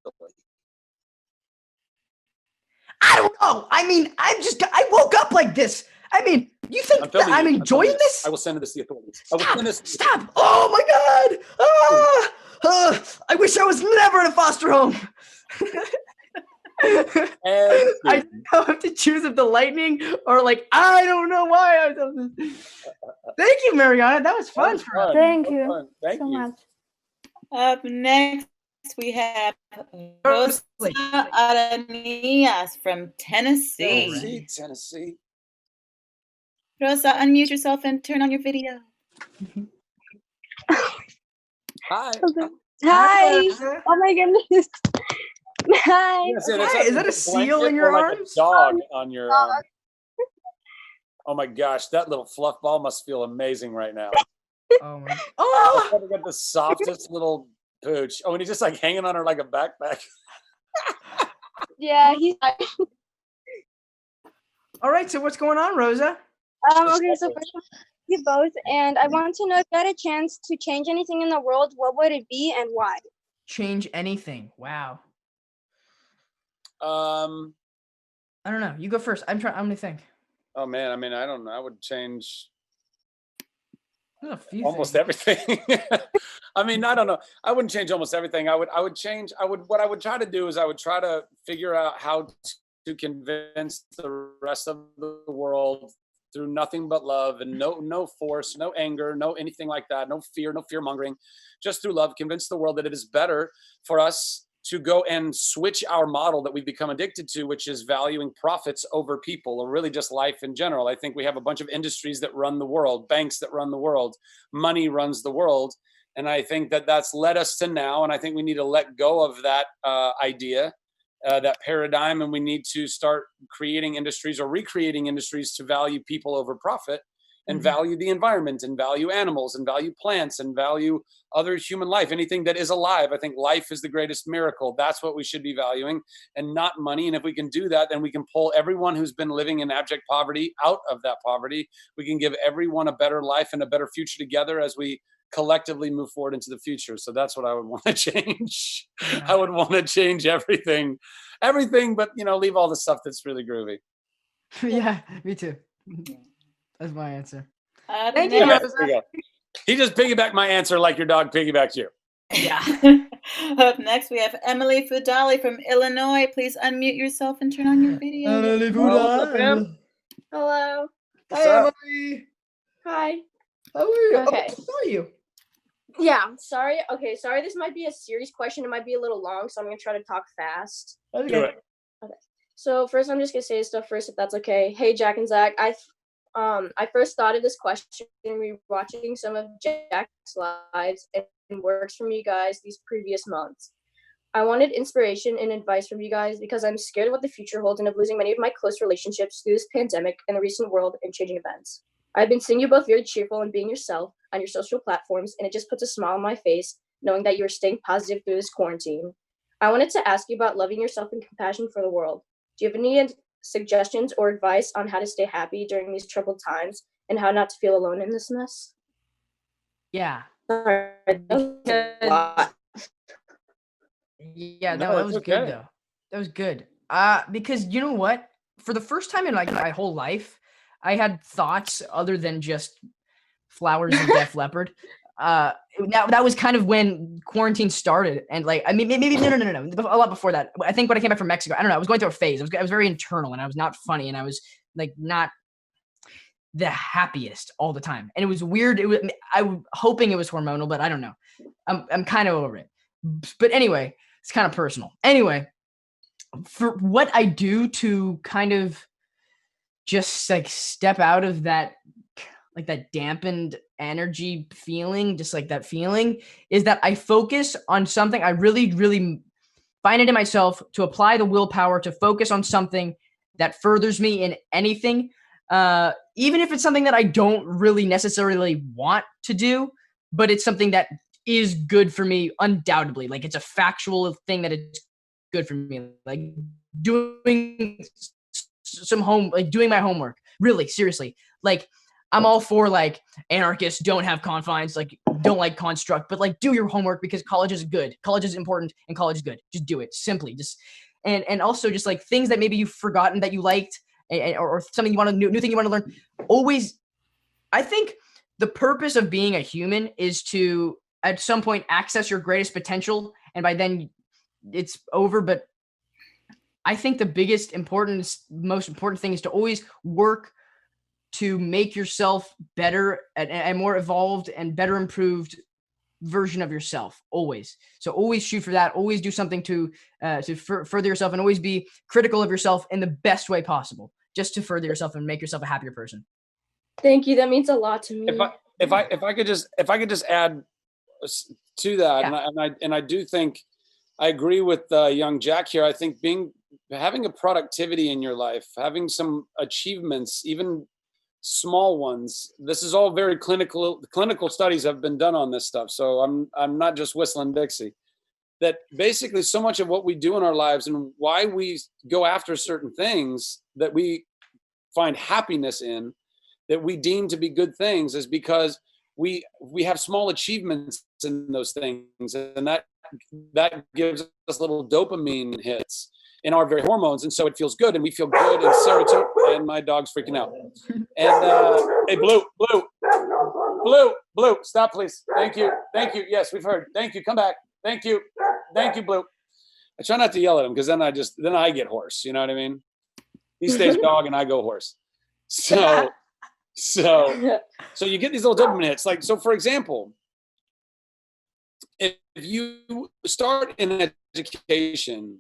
I don't know. I mean, I woke up like this. I mean, you think that I'm enjoying this? I will send this to the authorities. Stop! Oh my God! I wish I was never in a foster home. I didn't know if to choose if the lightning or like I don't know why I was. Thank you, Mariana. That was fun. Thank you so much. Up next, we have Rosa Aranillas from Tennessee. Tennessee. Rosa, unmute yourself and turn on your video. Hi. Hi. Oh my goodness. Hi. Is that a seal in your arms? A dog on your arm. Oh my gosh, that little fluff ball must feel amazing right now. Oh my. Oh! I've got the softest little pooch. Oh, and he's just like hanging on her like a backpack. Yeah, he's. All right, so what's going on, Rosa? Okay, so first of all, you both, and I want to know if you had a chance to change anything in the world, what would it be and why? Change anything? Wow. I don't know. You go first. I'm gonna think. Oh man, I mean, I don't know. I would change almost everything. I mean, I don't know. I wouldn't change almost everything. What I would try to do is I would try to figure out how to convince the rest of the world through nothing but love and no force, no anger, no anything like that, no fear mongering, just through love, convince the world that it is better for us to go and switch our model that we've become addicted to, which is valuing profits over people, or really just life in general. I think we have a bunch of industries that run the world, banks that run the world, money runs the world. And I think that that's led us to now. And I think we need to let go of that idea, that paradigm, and we need to start creating industries or recreating industries to value people over profit and value the environment and value animals and value plants and value other human life, anything that is alive. I think life is the greatest miracle. That's what we should be valuing, and not money. And if we can do that, then we can pull everyone who's been living in abject poverty out of that poverty. We can give everyone a better life and a better future together as we collectively move forward into the future. So that's what I would want to change. Yeah. I would want to change everything, but leave all the stuff that's really groovy. Yeah, me too. That's my answer. Thank you. There you go. He just piggybacked my answer like your dog piggybacked you. Yeah. Up next, we have Emily Fudali from Illinois. Please unmute yourself and turn on your video. Emily Fudali. Hello. Hi, Emily. Hi. How are you? Okay. How are you? Yeah, sorry. Okay, sorry. This might be a serious question. It might be a little long, so I'm going to try to talk fast. Okay. Okay. So first, I'm just going to say stuff first, if that's okay. Hey, Jack and Zach. I first thought of this question rewatching some of Jack's lives and works from you guys these previous months. I wanted inspiration and advice from you guys because I'm scared of what the future holds and of losing many of my close relationships through this pandemic and the recent world and changing events. I've been seeing you both very cheerful and being yourself on your social platforms, and it just puts a smile on my face knowing that you are staying positive through this quarantine. I wanted to ask you about loving yourself and compassion for the world. Do you have any suggestions or advice on how to stay happy during these troubled times and how not to feel alone in this mess? Yeah. Sorry, that was a lot. Yeah, No, that that's was okay. good though. That was good. Because you know what? For the first time in like my whole life, I had thoughts other than just Flowers of Def Leppard. That was kind of when quarantine started, and like I mean maybe no, a lot before that. I think when I came back from Mexico, I don't know. I was going through a phase. I was very internal, and I was not funny, and I was like not the happiest all the time, and it was weird. I'm hoping it was hormonal, but I don't know. I'm kind of over it. But anyway, it's kind of personal. Anyway, for what I do to kind of just like step out of that, like that dampened energy feeling, just like that feeling, is that I focus on something. I really, really find it in myself to apply the willpower to focus on something that furthers me in anything, even if it's something that I don't really necessarily want to do, but it's something that is good for me, undoubtedly. Like it's a factual thing that it's good for me. Like doing doing my homework. Really, seriously. Like I'm all for like anarchists don't have confines, like don't like construct, but like do your homework because college is good. College is important and college is good. Just do it simply. Just and also just like things that maybe you've forgotten that you liked or something you want to new thing you want to learn. Always, I think the purpose of being a human is to at some point access your greatest potential, and by then it's over. But I think the most important thing is to always work to make yourself better and more evolved and better improved version of yourself. Always. So always shoot for that. Always do something to further yourself, and always be critical of yourself in the best way possible, just to further yourself and make yourself a happier person. Thank you. That means a lot to me. If I could just add to that, Yeah. and I do think I agree with young Jack here. I think having a productivity in your life, having some achievements, even small ones. This is all very clinical. Clinical studies have been done on this stuff, so I'm not just whistling Dixie. That basically so much of what we do in our lives and why we go after certain things that we find happiness in, that we deem to be good things, is because we have small achievements in those things, and that gives us little dopamine hits in our very hormones, and so it feels good, and we feel good, and serotonin. And my dog's freaking out. And hey, Blue, stop, please. Thank you. Yes, we've heard. Thank you. Come back. Thank you, Blue. I try not to yell at him because then I get hoarse. You know what I mean? He stays dog, and I go horse. So you get these little dopamine hits. Like, so for example, if you start in education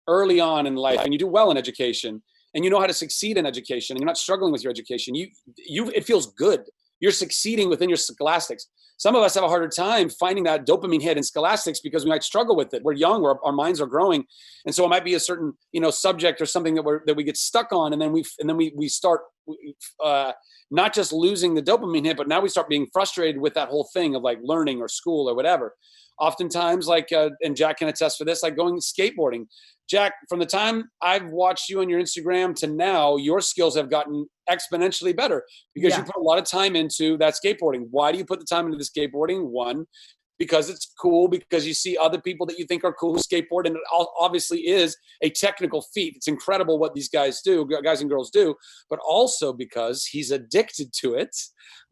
early on in life and you do well in education and you know how to succeed in education and you're not struggling with your education, it feels good. You're succeeding within your scholastics. Some of us have a harder time finding that dopamine hit in scholastics because we might struggle with it. We're young, our minds are growing. And so it might be a certain, subject or something that we get stuck on. And then we start not just losing the dopamine hit, but now we start being frustrated with that whole thing of like learning or school or whatever. Oftentimes, like, and Jack can attest for this, like going skateboarding. Jack, from the time I've watched you on your Instagram to now, your skills have gotten exponentially better because you put a lot of time into that skateboarding. Why do you put the time into the skateboarding? One, because it's cool, because you see other people that you think are cool who skateboard, and it obviously is a technical feat. It's incredible what these guys and girls do, but also because he's addicted to it,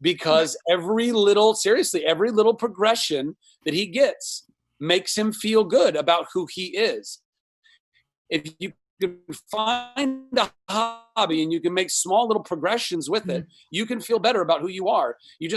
because every little progression that he gets makes him feel good about who he is. If you can find a hobby and you can make small little progressions with it, you can feel better about who you are. You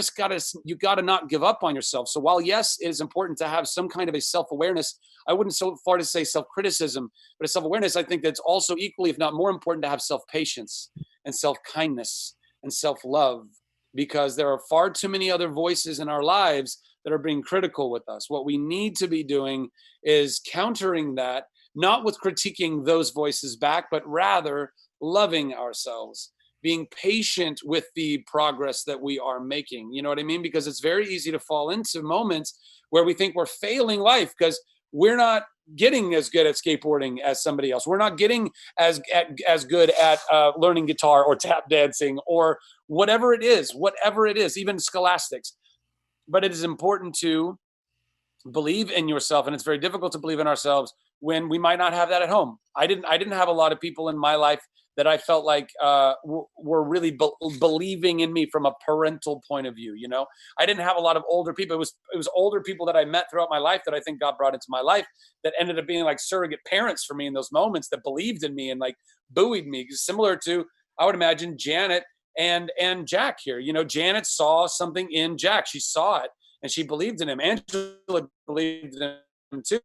gotta not give up on yourself. So while yes, it is important to have some kind of a self-awareness, I wouldn't so far to say self-criticism, but a self-awareness, I think that's also equally, if not more important, to have self-patience and self-kindness. and self-love, because there are far too many other voices in our lives that are being critical with us. What we need to be doing is countering that, not with critiquing those voices back, but rather loving ourselves, being patient with the progress that we are making. You know what I mean? Because it's very easy to fall into moments where we think we're failing life because we're not getting as good at skateboarding as somebody else. We're not getting as good at learning guitar or tap dancing or whatever it is, even scholastics. But it is important to believe in yourself, and it's very difficult to believe in ourselves when we might not have that at home. I didn't have a lot of people in my life that I felt like were really believing in me from a parental point of view. You know, I didn't have a lot of older people. It was older people that I met throughout my life that I think God brought into my life that ended up being like surrogate parents for me in those moments, that believed in me and like buoyed me. Similar to, I would imagine, Janet and Jack here. You know, Janet saw something in Jack. She saw it and she believed in him. Angela believed in him too,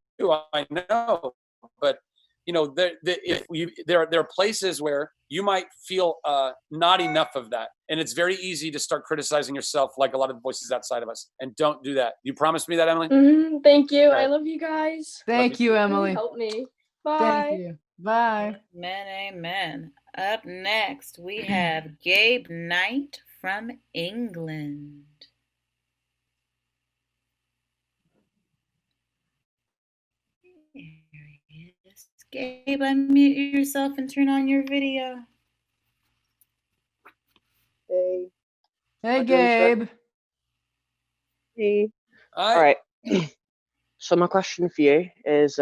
I know. But you know, there are places where you might feel not enough of that. And it's very easy to start criticizing yourself like a lot of voices outside of us. And don't do that. You promised me that, Emily? Thank you. I love you guys. Thank you, Emily. Really help me. Bye. Thank you. Bye. Amen, amen. Up next, we have Gabe Knight from England. Gabe, unmute yourself and turn on your video. Hey. Hey, Gabe. Hey. All right. So my question for you is,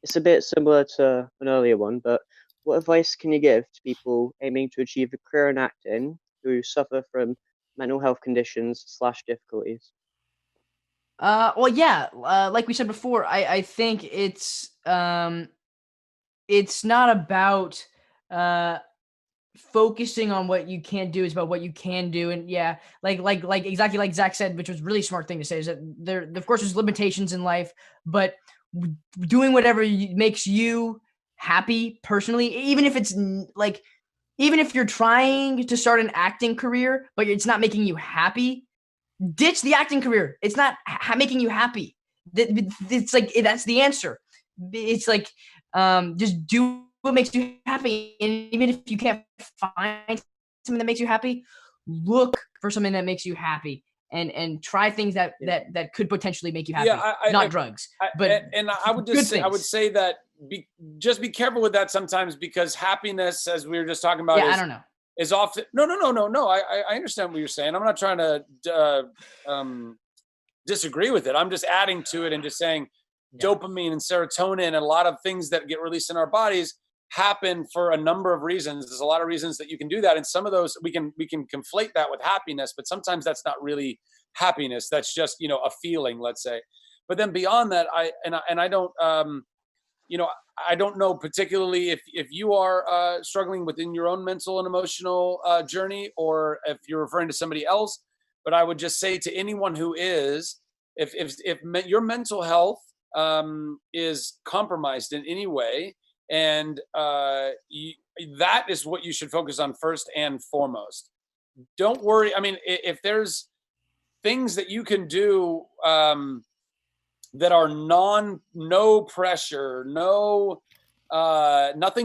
it's a bit similar to an earlier one, but what advice can you give to people aiming to achieve a career in acting who suffer from mental health conditions / difficulties? Well, yeah, like we said before, I think it's not about focusing on what you can't do. It's about what you can do. And yeah, like exactly like Zach said, which was a really smart thing to say, is that there, of course, there's limitations in life, but doing whatever makes you happy personally, even if it's like, even if you're trying to start an acting career, but it's not making you happy, ditch the acting career. It's not making you happy. It's like, that's the answer. It's like, just do what makes you happy. And even if you can't find something that makes you happy, look for something that makes you happy and try things that could potentially make you happy. Not drugs. But I would just say, I would say that just be careful with that sometimes, because happiness, as we were just talking about, I don't know. Is often no. I understand what you're saying. I'm not trying to disagree with it. I'm just adding to it and just saying dopamine and serotonin and a lot of things that get released in our bodies happen for a number of reasons. There's a lot of reasons that you can do that, and some of those we can conflate that with happiness, but sometimes that's not really happiness. That's just, you know, a feeling, let's say. But then beyond that, I don't you know, I don't know particularly if you are struggling within your own mental and emotional journey, or if you're referring to somebody else. But I would just say to anyone who is, if your mental health is compromised in any way, and that is what you should focus on first and foremost. Don't worry. I mean, if there's things that you can do that are no pressure, nothing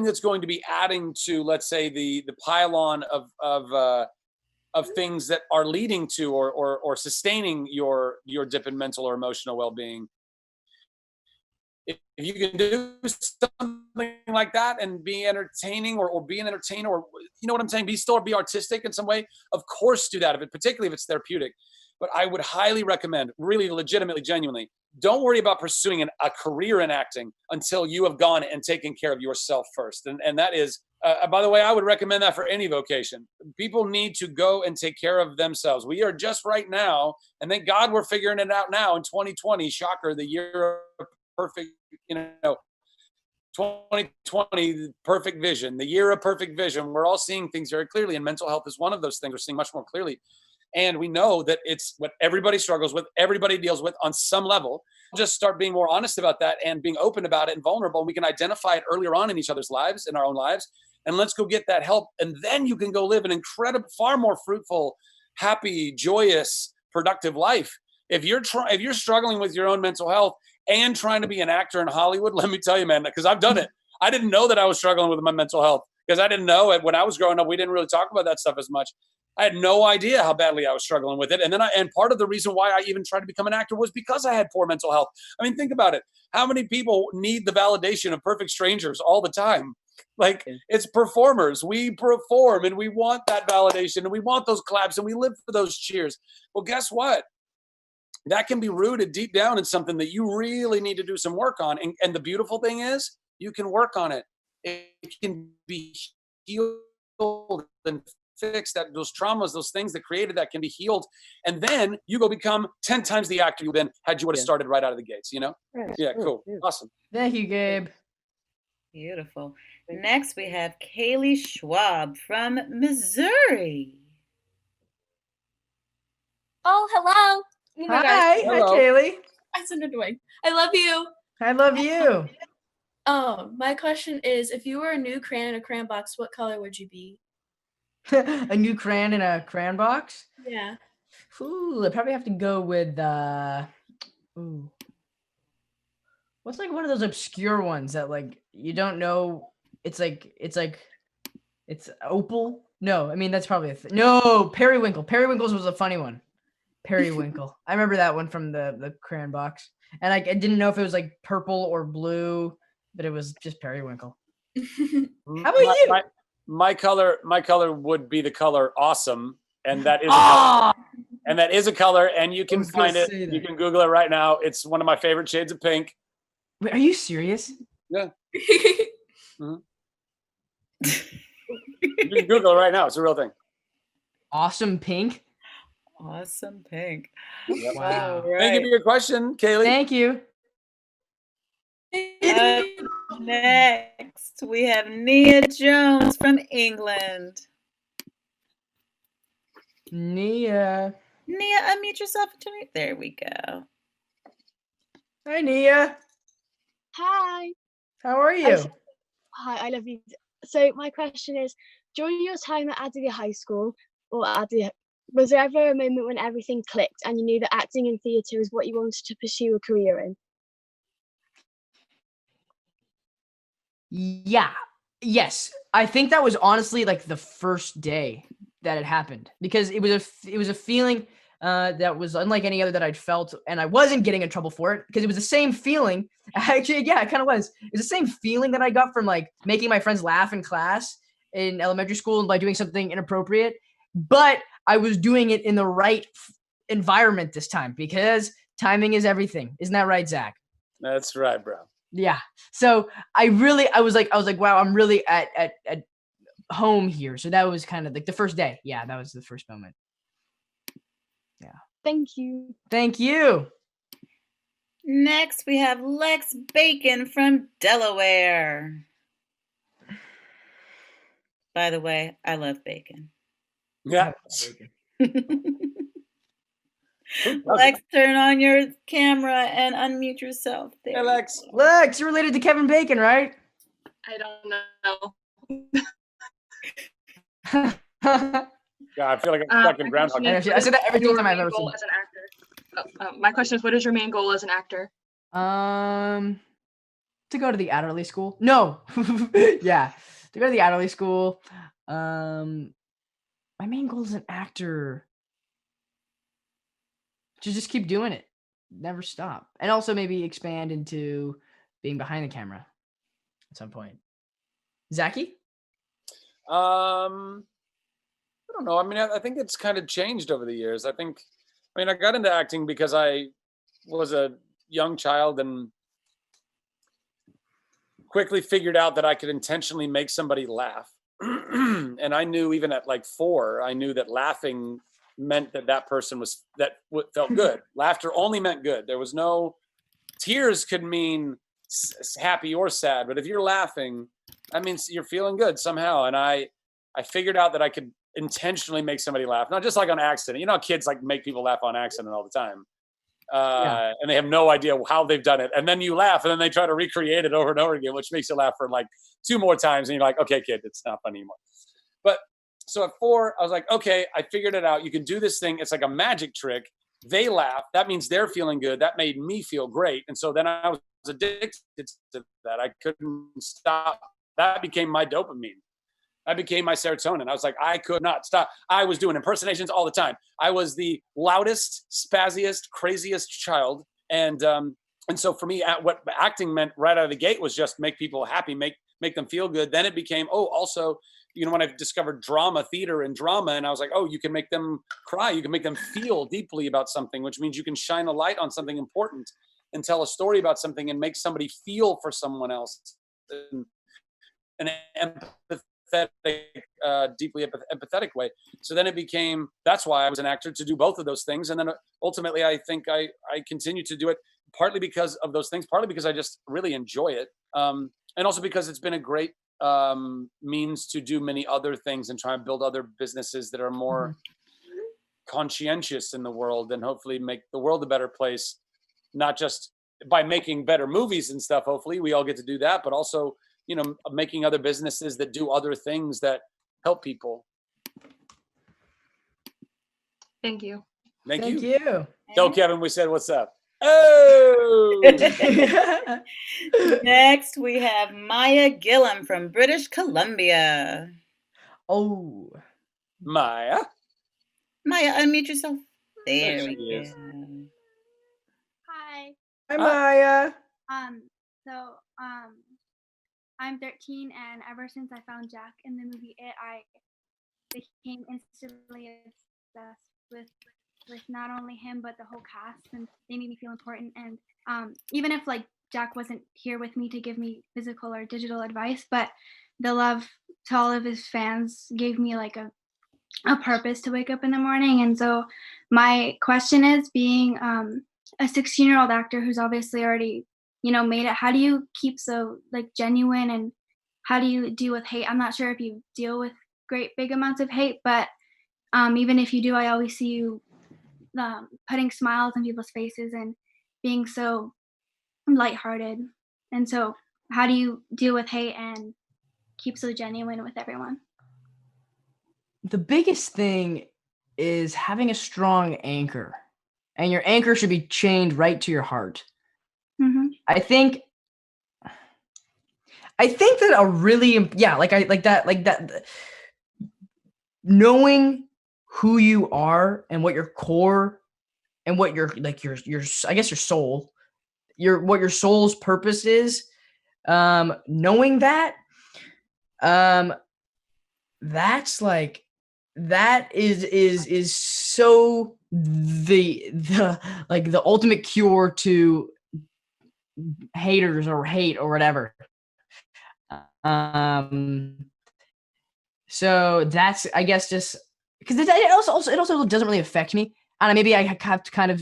that's going to be adding to, let's say, the pile-on of things that are leading to or sustaining your dip in mental or emotional well-being. If you can do something like that and be entertaining or be an entertainer, or, you know what I'm saying, be artistic in some way, of course do that, particularly if it's therapeutic. But I would highly recommend, really legitimately, genuinely, don't worry about pursuing a career in acting until you have gone and taken care of yourself first. And that is, by the way, I would recommend that for any vocation. People need to go and take care of themselves. We are just right now, and thank God we're figuring it out now in 2020, shocker, the year of perfect, 2020, perfect vision, the year of perfect vision. We're all seeing things very clearly, and mental health is one of those things we're seeing much more clearly. And we know that it's what everybody struggles with, everybody deals with on some level. Just start being more honest about that and being open about it and vulnerable. And we can identify it earlier on in each other's lives, in our own lives, and let's go get that help. And then you can go live an incredible, far more fruitful, happy, joyous, productive life. If you're struggling with your own mental health and trying to be an actor in Hollywood, let me tell you, man, because I've done it. I didn't know that I was struggling with my mental health because I didn't know it when I was growing up. We didn't really talk about that stuff as much. I had no idea how badly I was struggling with it. And part of the reason why I even tried to become an actor was because I had poor mental health. I mean, think about it. How many people need the validation of perfect strangers all the time? Like, it's performers. We perform and we want that validation and we want those claps and we live for those cheers. Well, guess what? That can be rooted deep down in something that you really need to do some work on. And the beautiful thing is you can work on it. It can be healed and fixed. That those traumas, those things that created that can be healed. And then you go become 10 times the actor you've been had you would have started right out of the gates, you know? Right. Yeah, cool. Awesome. Thank you, Gabe. Beautiful. Next, we have Kaylee Schwab from Missouri. Oh, hello. Oh my Hi. gosh. Hi, Kaylee. I'm so annoying. I love you. I love you. My question is, if you were a new crayon in a crayon box, what color would you be? A new crayon in a crayon box? Yeah. Ooh, I'd probably have to go with what's like one of those obscure ones that like you don't know? It's opal. No, I mean that's probably no, periwinkle. Periwinkles was a funny one. Periwinkle. I remember that one from the crayon box, and I didn't know if it was like purple or blue, but it was just periwinkle. How about you? My color would be the color awesome, and that is a color. And that is a color, and you can find it. You can Google it right now. It's one of my favorite shades of pink. Wait, are you serious? Yeah. Mm-hmm. You can Google it right now. It's a real thing. Awesome pink. Awesome pink. Yep. Wow. Thank you for your question, Kaylee. Thank you. Next, we have Nia Jones from England. Nia, unmute yourself to me. There we go. Hi, Nia. Hi. How are you? Hi, I love you. So my question is, during your time at Adderley High School, or Adderley, was there ever a moment when everything clicked and you knew that acting and theatre was what you wanted to pursue a career in? Yeah. Yes. I think that was honestly like the first day that it happened, because it was a feeling that was unlike any other that I'd felt, and I wasn't getting in trouble for it because it was the same feeling. Actually, yeah, it kind of was. It was the same feeling that I got from like making my friends laugh in class in elementary school and by doing something inappropriate, but I was doing it in the right environment this time because timing is everything. Isn't that right, Zach? That's right, bro. Yeah. So I was like, wow, I'm really at home here. So that was kind of like the first day. Yeah, that was the first moment. Yeah. Thank you. Thank you. Next, we have Lex Bacon from Delaware. By the way, I love bacon. Yeah. Lex, turn on your camera and unmute yourself. There. Hey, Lex. Lex, you're related to Kevin Bacon, right? I don't know. God, I feel like I'm stuck in Groundhog Day. I said that every single time I've ever seen goal as an actor. My question is, what is your main goal as an actor? To go to the Adderley school. No. Yeah. To go to the Adderley school. My main goal as an actor, to just keep doing it. Never stop. And also maybe expand into being behind the camera at some point. Zachy? I don't know. I mean, I think it's kind of changed over the years. I got into acting because I was a young child and quickly figured out that I could intentionally make somebody laugh. And I knew even at like 4, I knew that laughing meant that person felt good. Laughter only meant good. There was no tears could mean happy or sad, but if you're laughing, that means you're feeling good somehow. And I figured out that I could intentionally make somebody laugh, not just like on accident. You know, kids like make people laugh on accident all the time. and they have no idea how they've done it. And then you laugh, and then they try to recreate it over and over again, which makes you laugh for like 2 more times. And you're like, okay, kid, it's not funny anymore. But so at 4, I was like, okay, I figured it out. You can do this thing. It's like a magic trick. They laugh. That means they're feeling good. That made me feel great. And so then I was addicted to that. I couldn't stop. That became my dopamine. That became my serotonin. I was like, I could not stop. I was doing impersonations all the time. I was the loudest, spazziest, craziest child. And so for me, what acting meant right out of the gate was just make people happy, make them feel good. Then it became, also, when I discovered drama, theater and drama, and I was like, you can make them cry. You can make them feel deeply about something, which means you can shine a light on something important and tell a story about something and make somebody feel for someone else. An empathetic, deeply empathetic way. So then it became, that's why I was an actor, to do both of those things. And then ultimately, I think I continue to do it, partly because of those things, partly because I just really enjoy it. And also because it's been a great means to do many other things and try and build other businesses that are more conscientious in the world and hopefully make the world a better place, not just by making better movies and stuff. Hopefully we all get to do that, but also, making other businesses that do other things that help people. Thank you. Thank you. Tell Kevin we said what's up. Oh! Next, we have Maya Gillum from British Columbia. Oh. Maya, unmute yourself. There we go. Hi. Hi, Maya. So, I'm 13, and ever since I found Jack in the movie It, I became instantly obsessed with not only him but the whole cast, and they made me feel important. And even if Jack wasn't here with me to give me physical or digital advice, but the love to all of his fans gave me a purpose to wake up in the morning. And so my question is, being a 16-year-old actor who's obviously already made it, how do you keep so genuine, and how do you deal with hate? I'm not sure if you deal with great big amounts of hate, but even if you do, I always see you putting smiles on people's faces and being so lighthearted. And so how do you deal with hate and keep so genuine with everyone? The biggest thing is having a strong anchor, and your anchor should be chained right to your heart. Mm-hmm. I think that a really, like that, knowing who you are and what your core and what your I guess your soul, what your soul's purpose is, knowing that, that's that is so the ultimate cure to haters or hate or whatever. So that's, I guess, just because it also doesn't really affect me. And maybe I have to kind of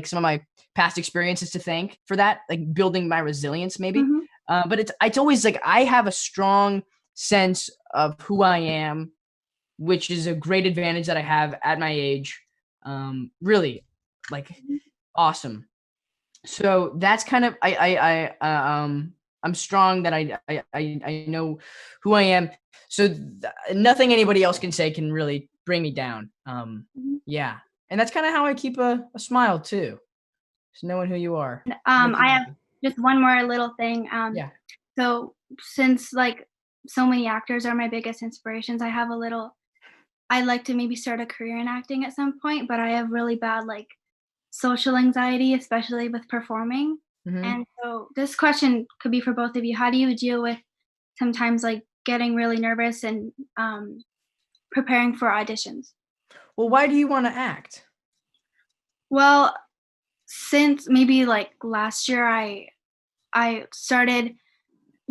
some of my past experiences to thank for that, building my resilience maybe. Mm-hmm. But it's always I have a strong sense of who I am, which is a great advantage that I have at my age. Really awesome. So that's kind of, I'm strong that I know who I am. So nothing anybody else can say can really bring me down. Yeah. And that's kind of how I keep a smile too. Just knowing who you are. I have just one more little thing. Yeah. So since so many actors are my biggest inspirations, I'd like to maybe start a career in acting at some point, but I have really bad social anxiety, especially with performing. Mm-hmm. And so this question could be for both of you. How do you deal with sometimes getting really nervous and preparing for auditions? Well, why do you want to act? Well, since maybe last year, I started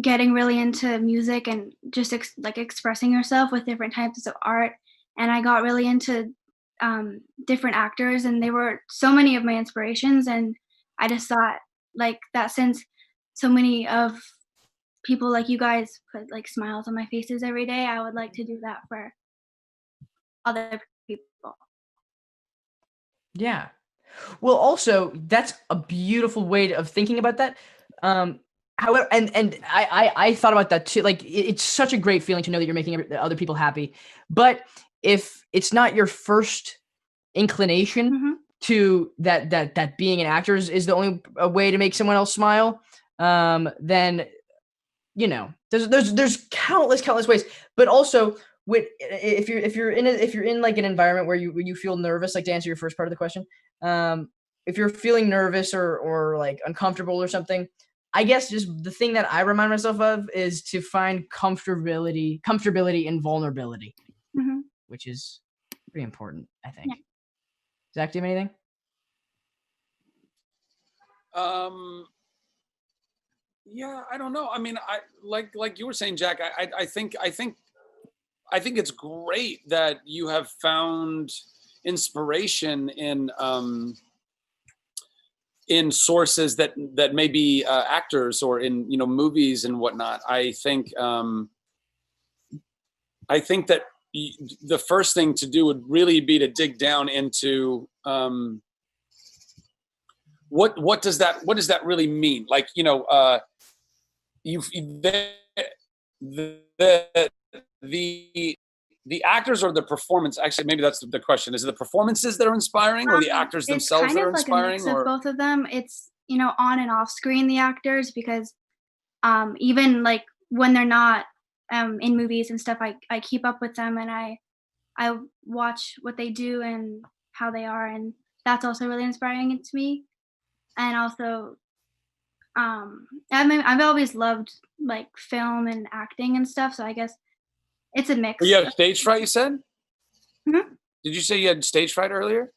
getting really into music and just expressing yourself with different types of art. And I got really into different actors, and they were so many of my inspirations. And I just thought that since so many of people like you guys put smiles on my faces every day, I would like to do that for other people. Yeah. Well, also, that's a beautiful way of thinking about that. However, and I thought about that too. Like, it's such a great feeling to know that you're making other people happy. But if it's not your first inclination to that being an actor is the only way to make someone else smile, then there's countless ways. But also, if you're in like an environment where you feel nervous, like to answer your first part of the question, if you're feeling nervous or like uncomfortable or something, I guess just the thing that I remind myself of is to find comfortability in vulnerability, which is pretty important, I think. Yeah. Zach, do you have anything? Yeah, I don't know. I mean, I like you were saying, Jack. I think it's great that you have found inspiration in sources that may be actors or in movies and whatnot. I think that the first thing to do would really be to dig down into what does that really mean? Like, the actors or the performance, actually maybe that's the question. Is it the performances that are inspiring or the actors themselves that are inspiring? It's kind of like a mix of both of them. It's, on and off screen, the actors, because even like when they're not in movies and stuff, I keep up with them and I watch what they do and how they are, and that's also really inspiring to me. And also I've always loved like film and acting and stuff, so I guess it's a mix. You have stage fright, you said? Mm-hmm. Did you say you had stage fright earlier?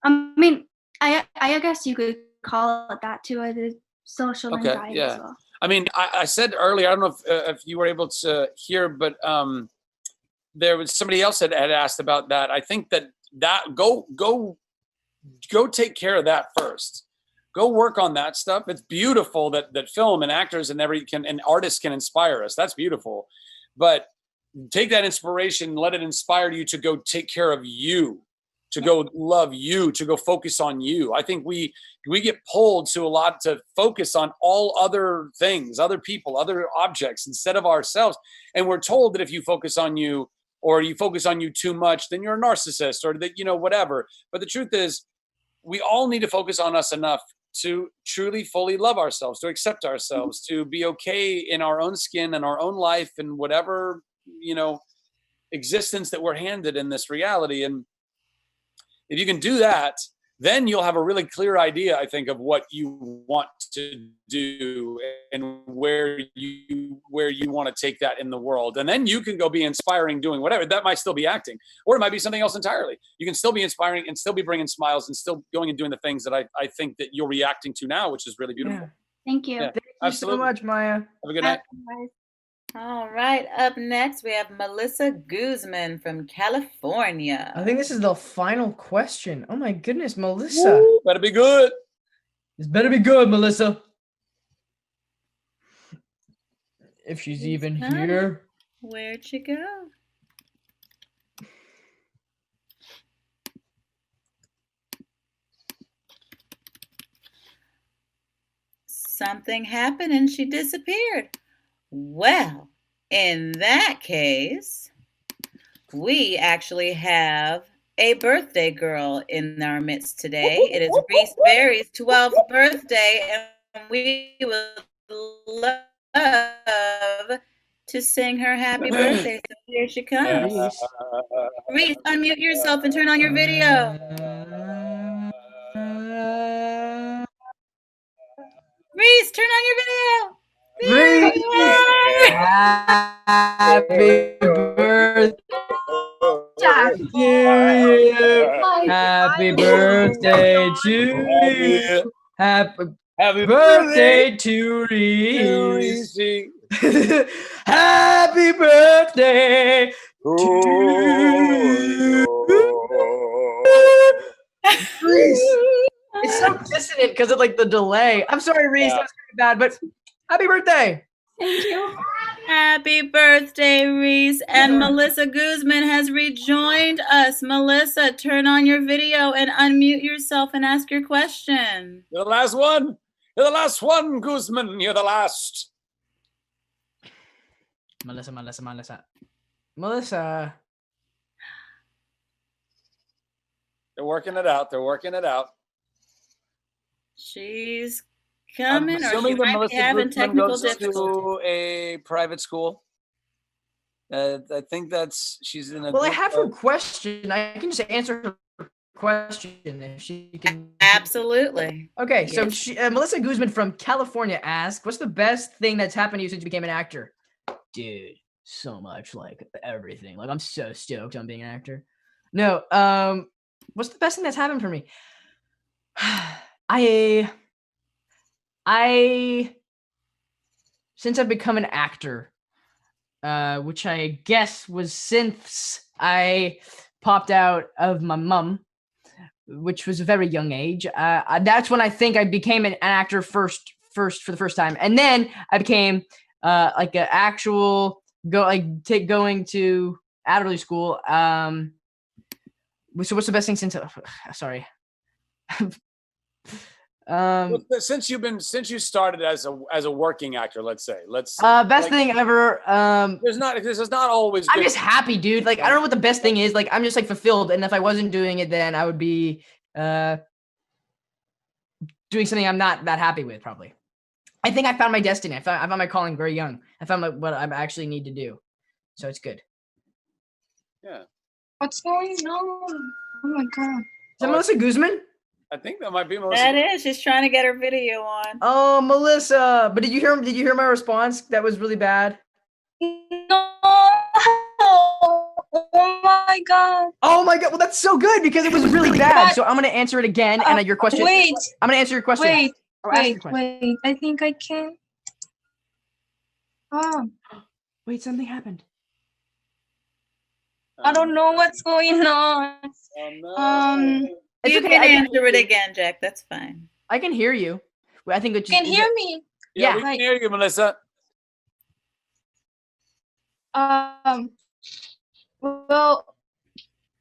I mean, I guess you could call it that too. The social anxiety as well. I mean, I said earlier, I don't know if you were able to hear, but there was somebody else that had asked about that. I think that go take care of that first. Go work on that stuff. It's beautiful that film and actors and artists can inspire us. That's beautiful. But take that inspiration, let it inspire you to go take care of you, to go love you, to go focus on you. I think we get pulled to focus on all other things, other people, other objects instead of ourselves. And we're told that if you focus on you or you focus on you too much, then you're a narcissist or that, whatever. But the truth is, we all need to focus on us enough to truly fully love ourselves, to accept ourselves, to be okay in our own skin and our own life and whatever, existence that we're handed in this reality. And if you can do that, then you'll have a really clear idea, I think, of what you want to do and where you want to take that in the world. And then you can go be inspiring doing whatever. That might still be acting, or it might be something else entirely. You can still be inspiring and still be bringing smiles and still going and doing the things that I think that you're reacting to now, which is really beautiful. Yeah. Thank you. Yeah, thank you so much, Maya. Have a good night. All right, up next we have Melissa Guzman from California. I think this is the final question. Oh my goodness, Melissa. Woo, better be good. This better be good, Melissa. If she's even here. Where'd she go? Something happened and she disappeared. Well, in that case, we actually have a birthday girl in our midst today. It is Reese Berry's 12th birthday, and we would love to sing her happy birthday. So here she comes. Reese, unmute yourself and turn on your video. Reese, turn on your video. There you are. Happy birthday to you. Happy birthday to you. Happy birthday to Reese. Happy birthday to you. Reese. It's so dissonant because of like the delay. I'm sorry, Reese. That's pretty bad, but happy birthday. Thank you. Happy birthday, Reese. And Melissa Guzman has rejoined us. Melissa, turn on your video and unmute yourself and ask your question. You're the last one. You're the last one, Guzman. You're the last. Melissa. They're working it out. They're working it out. She's coming, or she assuming that might be Melissa having Guzman technical goes difficulties. to a private school. I think she's in a. Well, I have her question. I can just answer her question if she can. Absolutely. Okay, so Yes. Melissa Guzman from California asked, "What's the best thing that's happened to you since you became an actor?" Dude, so much, like everything. Like I'm so stoked on being an actor. No, what's the best thing that's happened for me? I since I've become an actor, which I guess was since I popped out of my mum, which was a very young age. That's when I think I became an actor first for the first time, and then I became like an actual going to Adderley school. So what's the best thing since? Sorry. Since you started as a working actor, let's best thing ever. This is not always. I'm good. just happy, dude. Like I don't know what the best thing is. Like I'm just like fulfilled, and if I wasn't doing it, then I would be doing something I'm not that happy with. Probably. I think I found my destiny. I found my calling very young. I found what I actually need to do, so it's good. Yeah. What's going on? Oh my god. Is that Melissa Guzman? I think that might be Melissa. That is. She's trying to get her video on. Oh, Melissa! But did you hear my response? That was really bad. No. Oh my god. Oh my god. Well, that's so good because it was really bad. So I'm gonna answer it again. And your question. Wait. I'm gonna answer your question. Wait. I think I can. Oh. Wait, something happened. I don't know what's going on. You can answer it again, Jack. That's fine. I can hear you. I think it You can hear me. Yeah, we can hear you, Melissa. Well,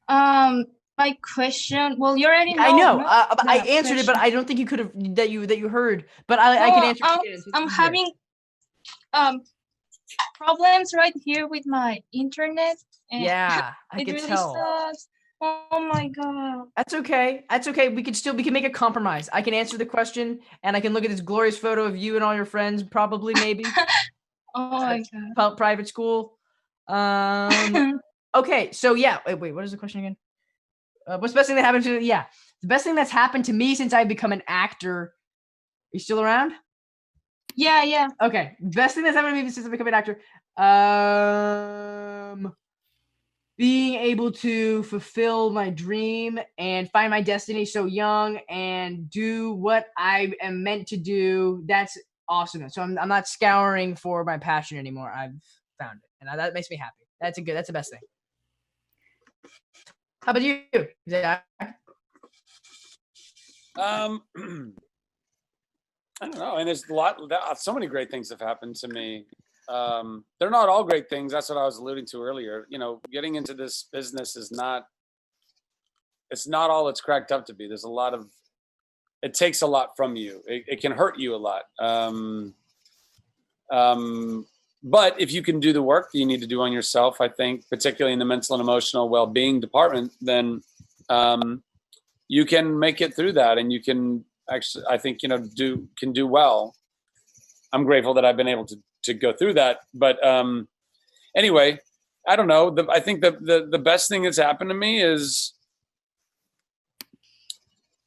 my question. Well, you already know. I know. no? But I The answered it, but question. I don't think you could have that you heard. But I can answer it again. I'm having problems right here with my internet. And Yeah, I it can really tell. sucks. Oh my god. That's okay. That's okay. We can make a compromise. I can answer the question, and I can look at this glorious photo of you and all your friends. Probably, maybe. Oh my god. Private school. Okay. So yeah. Wait. What is the question again? What's the best thing that happened to? Yeah, the best thing that's happened to me since I've become an actor. Are you still around? Yeah. Okay. Best thing that's happened to me since I've become an actor. Being able to fulfill my dream and find my destiny so young and do what I am meant to do. That's awesome. So I'm not scouring for my passion anymore. I've found it, and that makes me happy. That's the best thing. How about you, Zach? I don't know. And there's so many great things have happened to me. They're not all great things. That's what I was alluding to earlier. You know, getting into this business it's not all it's cracked up to be. There's it takes a lot from you. It can hurt you a lot. But if you can do the work that you need to do on yourself, I think, particularly in the mental and emotional well-being department, then you can make it through that, and you can actually, I think, can do well. I'm grateful that I've been able to go through that. But anyway, I don't know. I think the best thing that's happened to me is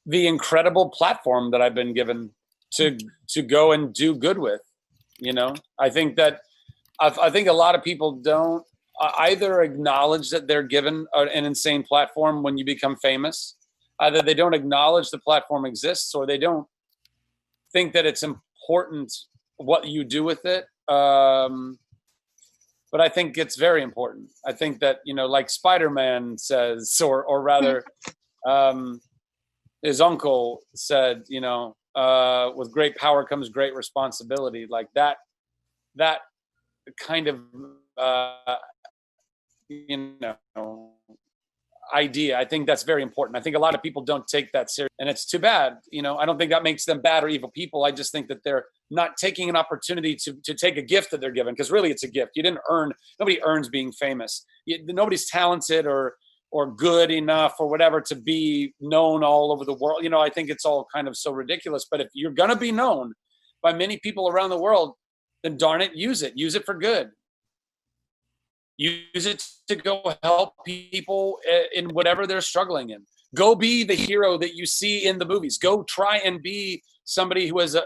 the incredible platform that I've been given to go and do good with. I think that I think a lot of people don't either acknowledge that they're given an insane platform when you become famous. Either they don't acknowledge the platform exists, or they don't think that it's important what you do with it. But I think it's very important. I think that, like Spider-Man says, or rather, his uncle said, with great power comes great responsibility. Like that kind of, idea. I think that's very important. I think a lot of people don't take that serious, and it's too bad. I don't think that makes them bad or evil people. I just think that they're not taking an opportunity to take a gift that they're given, because really it's a gift. Nobody earns being famous. Nobody's talented or good enough or whatever to be known all over the world. I think it's all kind of so ridiculous. But if you're going to be known by many people around the world, then darn it, use it. Use it for good. Use it to go help people in whatever they're struggling in. Go be the hero that you see in the movies. Go try and be somebody who is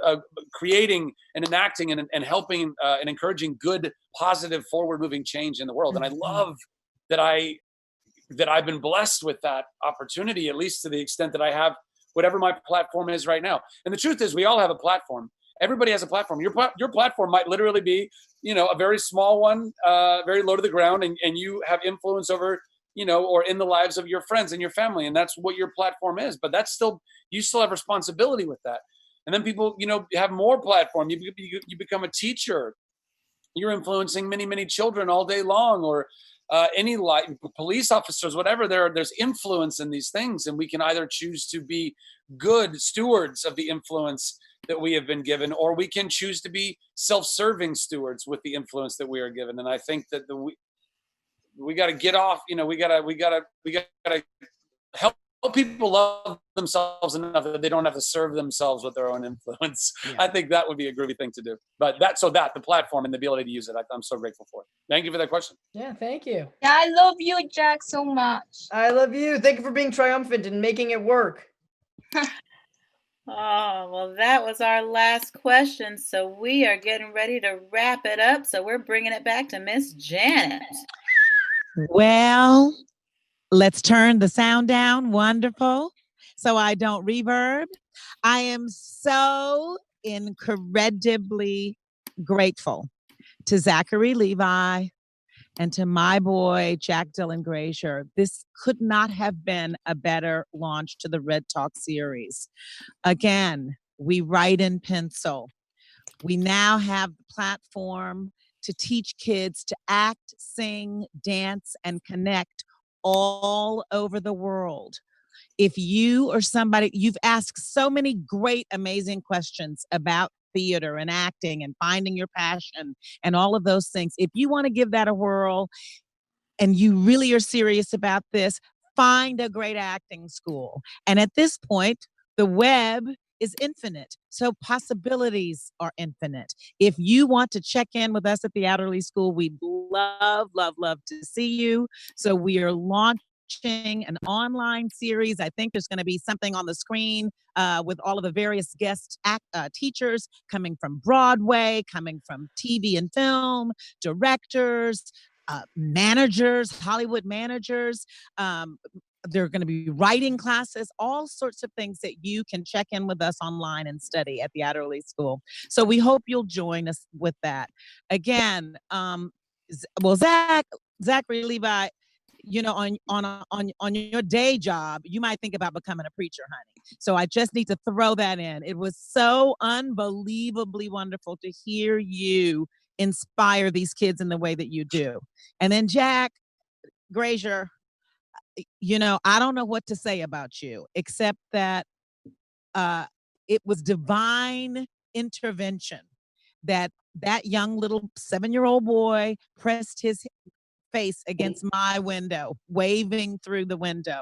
creating and enacting and helping and encouraging good, positive, forward-moving change in the world. And I love that I've been blessed with that opportunity, at least to the extent that I have whatever my platform is right now. And the truth is, we all have a platform. Everybody has a platform. Your platform might literally be, a very small one, very low to the ground, and you have influence over, or in the lives of your friends and your family, and that's what your platform is. But you still have responsibility with that. And then people, have more platform. You become a teacher. You're influencing many, many children all day long, or any police officers, whatever. There's influence in these things, and we can either choose to be good stewards of the influence that we have been given, or we can choose to be self-serving stewards with the influence that we are given. And I think that we got to get off. We got to help people love themselves enough that they don't have to serve themselves with their own influence. Yeah. I think that would be a groovy thing to do. But the platform and the ability to use it, I'm so grateful for it. Thank you for that question. Yeah, thank you. Yeah, I love you, Jack, so much. I love you. Thank you for being triumphant and making it work. Oh, well, that was our last question. So we are getting ready to wrap it up. So we're bringing it back to Miss Janet. Well, let's turn the sound down. Wonderful. So I don't reverb. I am so incredibly grateful to Zachary, Levi, and to my boy, Jack Dylan Grazer. This could not have been a better launch to the Red Talk series. Again, we write in pencil. We now have the platform to teach kids to act, sing, dance, and connect all over the world. If you or somebody, you've asked so many great, amazing questions about theater and acting and finding your passion and all of those things. If you want to give that a whirl and you really are serious about this, find a great acting school. And at this point, the web is infinite. So possibilities are infinite. If you want to check in with us at the Adderley School, we'd love, love, love to see you. So we are launching an online series. I think there's going to be something on the screen with all of the various guest teachers coming from Broadway, coming from TV and film, directors, managers, Hollywood managers. There are going to be writing classes, all sorts of things that you can check in with us online and study at the Adderley School. So we hope you'll join us with that. Again, well, Zachary, Levi, on your day job, you might think about becoming a preacher, honey. So I just need to throw that in. It was so unbelievably wonderful to hear you inspire these kids in the way that you do. And then Jack Grazer, I don't know what to say about you, except that it was divine intervention that young little 7-year-old boy pressed his face against my window, waving through the window.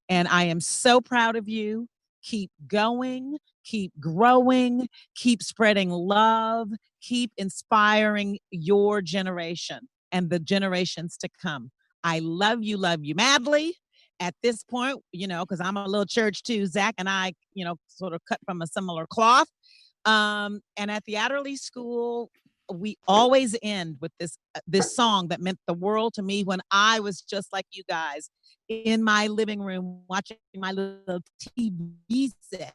And I am so proud of you. Keep going, keep growing, keep spreading love, keep inspiring your generation and the generations to come. I love you madly. At this point, because I'm a little church too, Zach and I, sort of cut from a similar cloth. And at the Adderley School, we always end with this song that meant the world to me when I was just like you guys in my living room watching my little TV set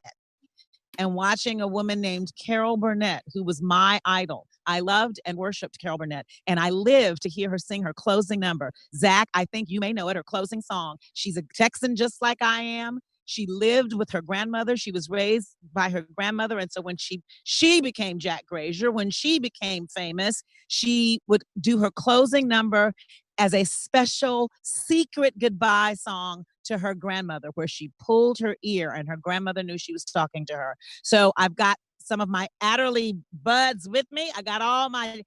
and watching a woman named Carol Burnett, who was my idol. I loved and worshiped Carol Burnett, and I lived to hear her sing her closing number. Zach, I think you may know it, her closing song. She's a Texan just like I am. She lived with her grandmother. She was raised by her grandmother. And so when she became Jack Grazer, when she became famous, she would do her closing number as a special secret goodbye song to her grandmother, where she pulled her ear and her grandmother knew she was talking to her. So I've got some of my Adderley buds with me. I got all my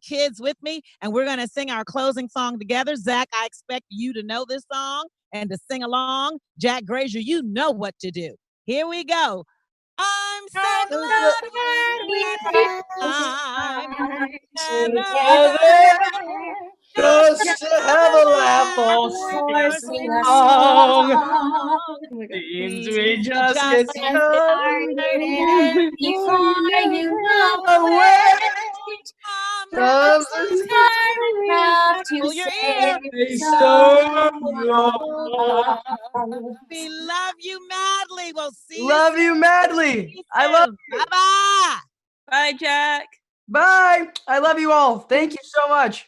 kids with me, and we're going to sing our closing song together. Zach, I expect you to know this song and to sing along. Jack Grazer, you know what to do. Here we go. I'm so glad we had time together. Just to have a laugh or sing a song. Seems we just get started before you know it. Comes the time to say so long. We love you madly. We'll see you Love soon. you madly. I love you. Bye-bye. Bye, Jack. Bye. I love you all. Thank you so much.